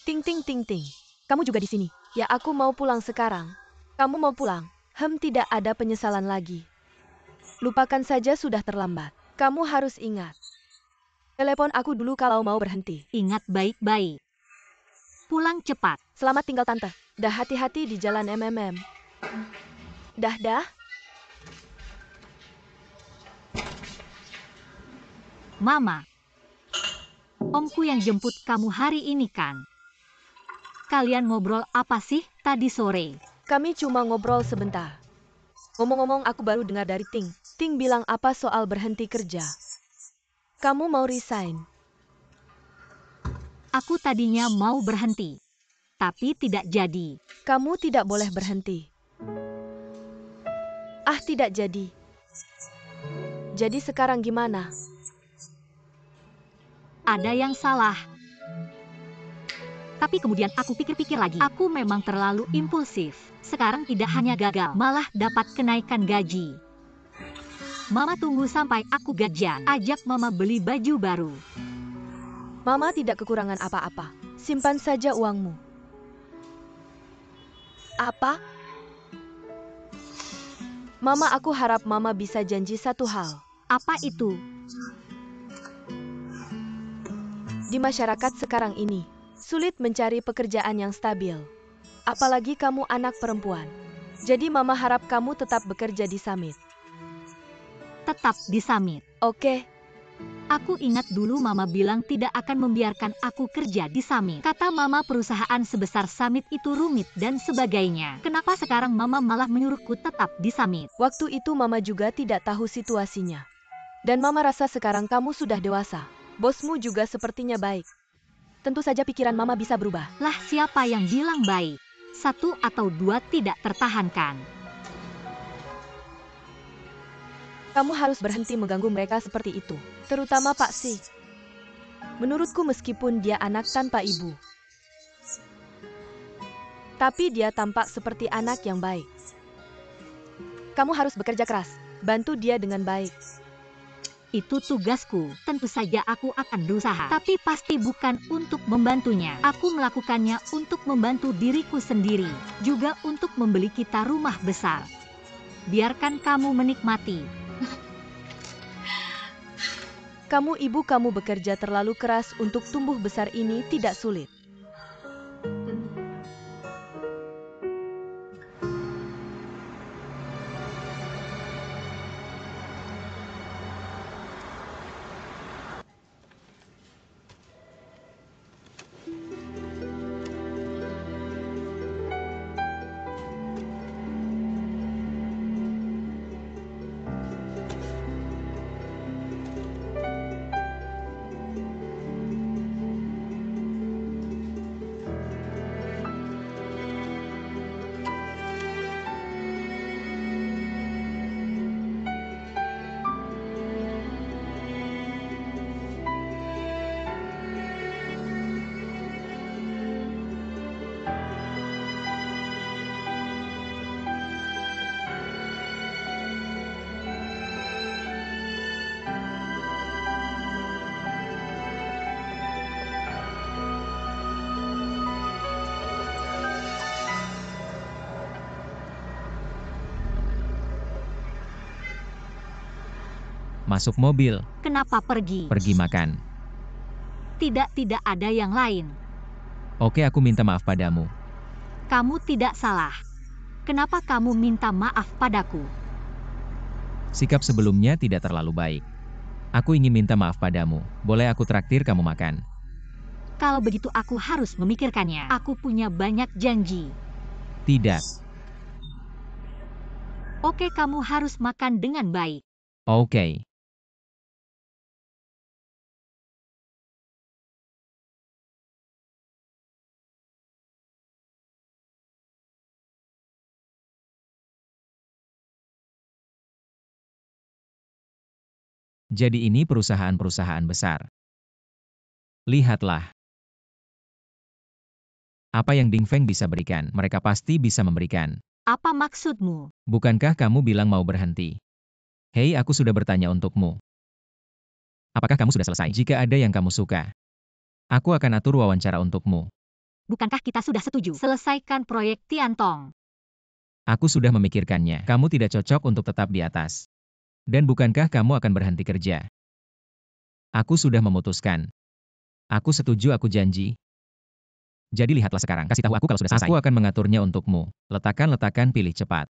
Ting ting ting ting. Kamu juga di sini. Ya, aku mau pulang sekarang. Kamu mau pulang? Tidak ada penyesalan lagi. Lupakan saja, sudah terlambat. Kamu harus ingat. Telepon aku dulu kalau mau berhenti. Ingat baik-baik. Pulang cepat. Selamat tinggal tante. Dah, hati-hati di jalan MMM. Dah. Mama. Omku yang jemput kamu hari ini kan? Kalian ngobrol apa sih tadi sore? Kami cuma ngobrol sebentar. Ngomong-ngomong, aku baru dengar dari Ting. Ting bilang apa soal berhenti kerja. Kamu mau resign? Aku tadinya mau berhenti, tapi tidak jadi. Kamu tidak boleh berhenti. Ah, tidak jadi. Jadi sekarang gimana? Ada yang salah. Tapi kemudian aku pikir-pikir lagi. Aku memang terlalu impulsif. Sekarang tidak hanya gagal, malah dapat kenaikan gaji. Mama tunggu sampai aku gajian. Ajak Mama beli baju baru. Mama tidak kekurangan apa-apa. Simpan saja uangmu. Apa? Mama, aku harap Mama bisa janji satu hal. Apa itu? Di masyarakat sekarang ini, sulit mencari pekerjaan yang stabil. Apalagi kamu anak perempuan. Jadi Mama harap kamu tetap bekerja di Summit. Tetap di Summit. Oke? Aku ingat dulu Mama bilang tidak akan membiarkan aku kerja di Summit. Kata Mama perusahaan sebesar Summit itu rumit dan sebagainya. Kenapa sekarang Mama malah menyuruhku tetap di Summit? Waktu itu Mama juga tidak tahu situasinya. Dan Mama rasa sekarang kamu sudah dewasa. Bosmu juga sepertinya baik. Tentu saja pikiran Mama bisa berubah. Lah, siapa yang bilang baik? Satu atau dua tidak tertahankan. Kamu harus berhenti mengganggu mereka seperti itu. Terutama Pak Si. Menurutku meskipun dia anak tanpa ibu, tapi dia tampak seperti anak yang baik. Kamu harus bekerja keras. Bantu dia dengan baik. Itu tugasku. Tentu saja aku akan berusaha. Tapi pasti bukan untuk membantunya. Aku melakukannya untuk membantu diriku sendiri. Juga untuk membeli kita rumah besar. Biarkan kamu menikmati. Kamu ibu, kamu bekerja terlalu keras untuk tumbuh besar ini tidak sulit. Masuk mobil, Kenapa pergi? pergi makan. Tidak ada yang lain. Oke, aku minta maaf padamu. Kamu tidak salah. Kenapa kamu minta maaf padaku? Sikap sebelumnya tidak terlalu baik. Aku ingin minta maaf padamu. Boleh aku traktir kamu makan? Kalau begitu aku harus memikirkannya. Aku punya banyak janji. Tidak. Oke, kamu harus makan dengan baik. Oke. Jadi ini perusahaan-perusahaan besar. Lihatlah. Apa yang Ding Feng bisa berikan, mereka pasti bisa memberikan. Apa maksudmu? Bukankah kamu bilang mau berhenti? Hei, aku sudah bertanya untukmu. Apakah kamu sudah selesai? Jika ada yang kamu suka, aku akan atur wawancara untukmu. Bukankah kita sudah setuju? Selesaikan proyek Tiantong. Aku sudah memikirkannya. Kamu tidak cocok untuk tetap di atas. Dan bukankah kamu akan berhenti kerja? Aku sudah memutuskan. Aku setuju, aku janji. Jadi lihatlah sekarang, kasih tahu aku kalau sudah selesai. Aku akan mengaturnya untukmu. Letakkan, pilih cepat.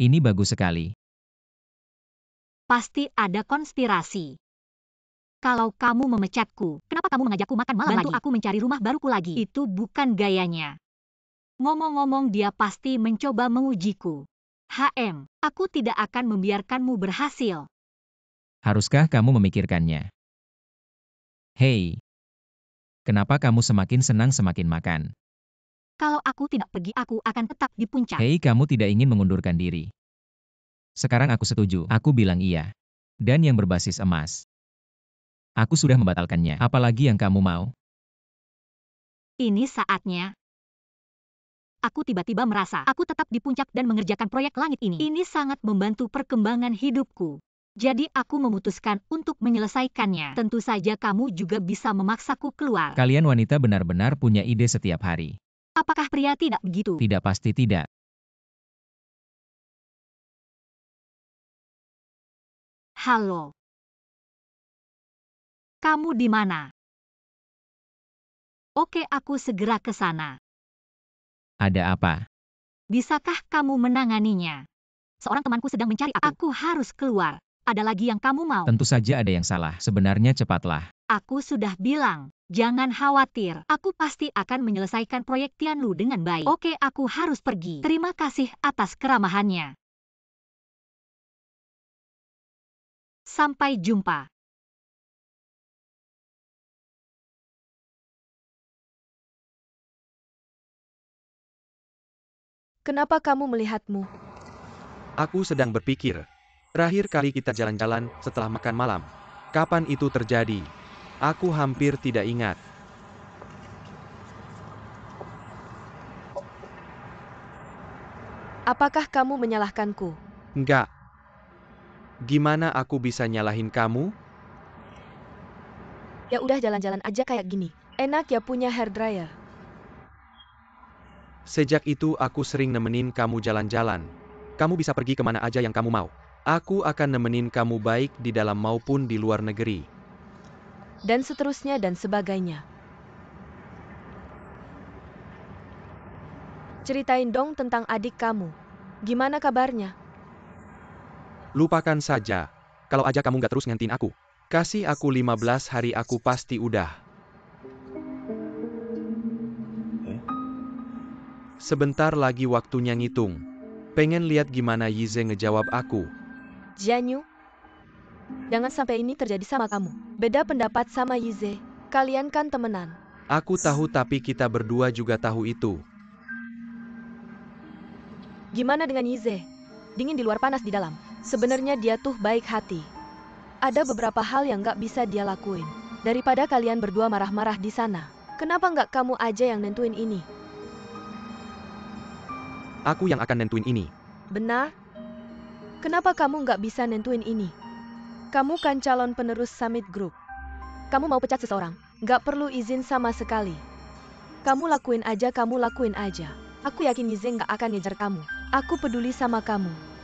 Ini bagus sekali. Pasti ada konspirasi. Kalau kamu memecatku, kenapa kamu mengajakku makan malam lagi? Bantu aku mencari rumah baruku lagi. Itu bukan gayanya. Ngomong-ngomong, dia pasti mencoba mengujiku. Aku tidak akan membiarkanmu berhasil. Haruskah kamu memikirkannya? Hei, kenapa kamu semakin senang semakin makan? Kalau aku tidak pergi, aku akan tetap di puncak. Hei, kamu tidak ingin mengundurkan diri. Sekarang aku setuju, aku bilang iya. Dan yang berbasis emas. Aku sudah membatalkannya, apalagi yang kamu mau? Ini saatnya. Aku tiba-tiba merasa aku tetap di puncak dan mengerjakan proyek langit ini. Ini sangat membantu perkembangan hidupku. Jadi aku memutuskan untuk menyelesaikannya. Tentu saja kamu juga bisa memaksaku keluar. Kalian wanita benar-benar punya ide setiap hari. Apakah pria tidak begitu? Tidak, pasti tidak. Halo. Kamu di mana? Oke, aku segera ke sana. Ada apa? Bisakah kamu menanganinya? Seorang temanku sedang mencari aku. Aku harus keluar. Ada lagi yang kamu mau? Tentu saja ada yang salah. Sebenarnya cepatlah. Aku sudah bilang, jangan khawatir. Aku pasti akan menyelesaikan proyek Tianlu dengan baik. Oke, aku harus pergi. Terima kasih atas keramahannya. Sampai jumpa. Kenapa kamu melihatmu? Aku sedang berpikir. Terakhir kali kita jalan-jalan setelah makan malam. Kapan itu terjadi? Aku hampir tidak ingat. Apakah kamu menyalahkanku? Enggak. Gimana aku bisa nyalahin kamu? Ya udah, jalan-jalan aja kayak gini. Enak ya punya hair dryer. Sejak itu aku sering nemenin kamu jalan-jalan. Kamu bisa pergi kemana aja yang kamu mau. Aku akan nemenin kamu baik di dalam maupun di luar negeri. Dan seterusnya dan sebagainya. Ceritain dong tentang adik kamu. Gimana kabarnya? Lupakan saja. Kalau aja kamu gak terus ngantin aku. Kasih aku 15 hari, aku pasti udah. Sebentar lagi waktunya ngitung. Pengen lihat gimana Yize ngejawab aku. Jianyu, jangan sampai ini terjadi sama kamu. Beda pendapat sama Yize. Kalian kan temenan. Aku tahu, tapi kita berdua juga tahu itu. Gimana dengan Yize? Dingin di luar, panas di dalam. Sebenarnya dia tuh baik hati. Ada beberapa hal yang gak bisa dia lakuin. Daripada kalian berdua marah-marah di sana. Kenapa gak kamu aja yang nentuin ini? Aku yang akan nentuin ini. Benar? Kenapa kamu nggak bisa nentuin ini? Kamu kan calon penerus Summit Group. Kamu mau pecat seseorang, nggak perlu izin sama sekali. Kamu lakuin aja. Aku yakin Yize nggak akan ngejar kamu. Aku peduli sama kamu.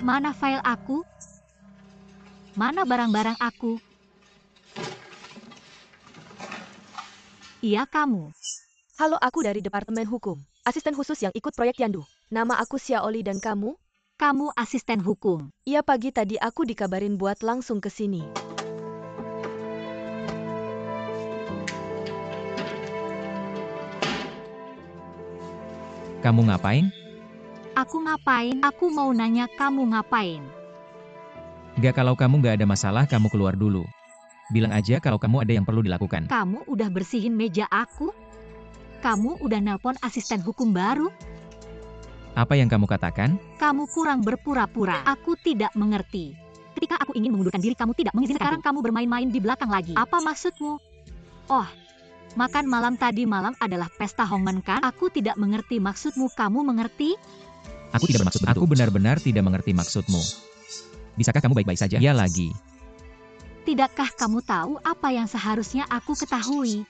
Mana file aku? Mana barang-barang aku? Iya, kamu. Halo, aku dari Departemen Hukum. Asisten khusus yang ikut proyek Tiandu. Nama aku Xiaoli dan kamu? Kamu asisten hukum. Iya, pagi tadi aku dikabarin buat langsung ke sini. Kamu ngapain? Aku ngapain? Aku mau nanya kamu ngapain? Gak, kalau kamu gak ada masalah kamu keluar dulu. Bilang aja kalau kamu ada yang perlu dilakukan. Kamu udah bersihin meja aku? Kamu udah nelpon asisten hukum baru? Apa yang kamu katakan? Kamu kurang berpura-pura. Aku tidak mengerti. Ketika aku ingin mengundurkan diri kamu tidak mengizinkan. Sekarang kamu bermain-main di belakang lagi. Apa maksudmu? Oh, makan malam tadi malam adalah pesta Hongmen kan? Aku tidak mengerti maksudmu. Kamu mengerti? Aku tidak bermaksud begitu. Aku benar-benar tidak mengerti maksudmu. Bisakah kamu baik-baik saja? Ya lagi. Tidakkah kamu tahu apa yang seharusnya aku ketahui?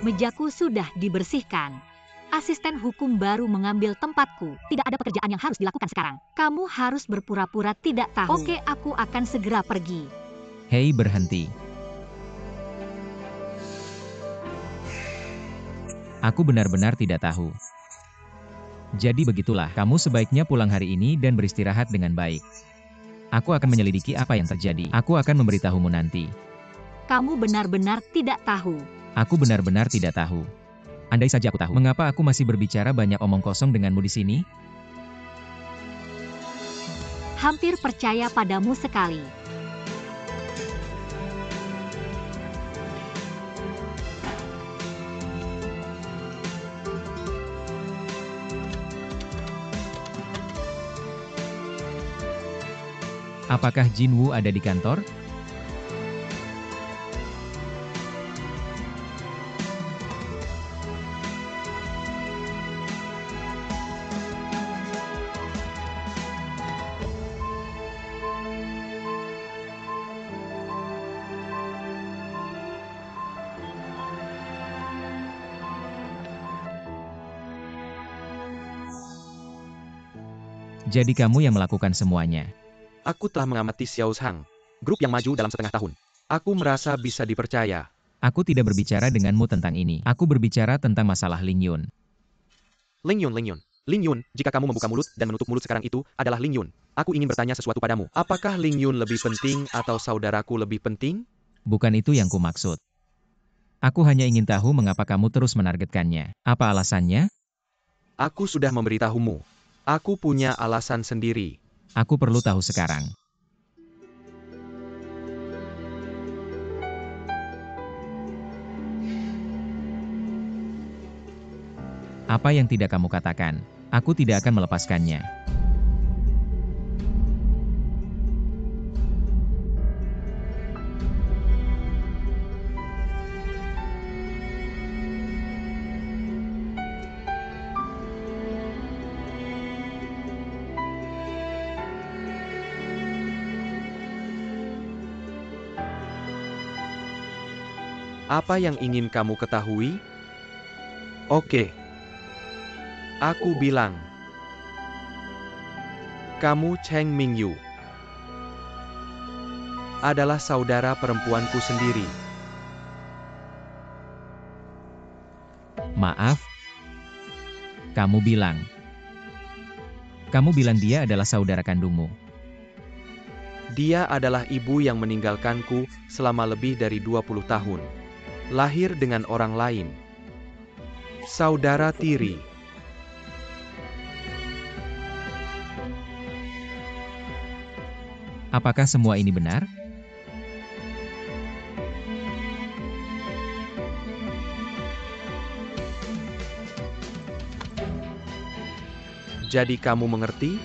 Mejaku sudah dibersihkan. Asisten hukum baru mengambil tempatku. Tidak ada pekerjaan yang harus dilakukan sekarang. Kamu harus berpura-pura tidak tahu. Oke, aku akan segera pergi. Hei, berhenti. Aku benar-benar tidak tahu. Jadi begitulah, kamu sebaiknya pulang hari ini dan beristirahat dengan baik. Aku akan menyelidiki apa yang terjadi. Aku akan memberitahumu nanti. Kamu benar-benar tidak tahu. Aku benar-benar tidak tahu. Andai saja aku tahu, mengapa aku masih berbicara banyak omong kosong denganmu di sini? Hampir percaya padamu sekali. Apakah Jinwoo ada di kantor? Jadi kamu yang melakukan semuanya. Aku telah mengamati Xiao Zhang, grup yang maju dalam setengah tahun. Aku merasa bisa dipercaya. Aku tidak berbicara denganmu tentang ini. Aku berbicara tentang masalah Ling Yun. Ling Yun, jika kamu membuka mulut dan menutup mulut sekarang itu adalah Ling Yun. Aku ingin bertanya sesuatu padamu. Apakah Ling Yun lebih penting atau saudaraku lebih penting? Bukan itu yang kumaksud. Aku hanya ingin tahu mengapa kamu terus menargetkannya. Apa alasannya? Aku sudah memberitahumu. Aku punya alasan sendiri. Aku perlu tahu sekarang. Apa yang tidak kamu katakan? Aku tidak akan melepaskannya. Apa yang ingin kamu ketahui? Oke. Aku bilang. Kamu Cheng Mingyu adalah saudara perempuanku sendiri. Maaf? Kamu bilang dia adalah saudara kandungmu. Dia adalah ibu yang meninggalkanku selama lebih dari 20 tahun. Lahir dengan orang lain. Saudara tiri. Apakah semua ini benar? Jadi kamu mengerti?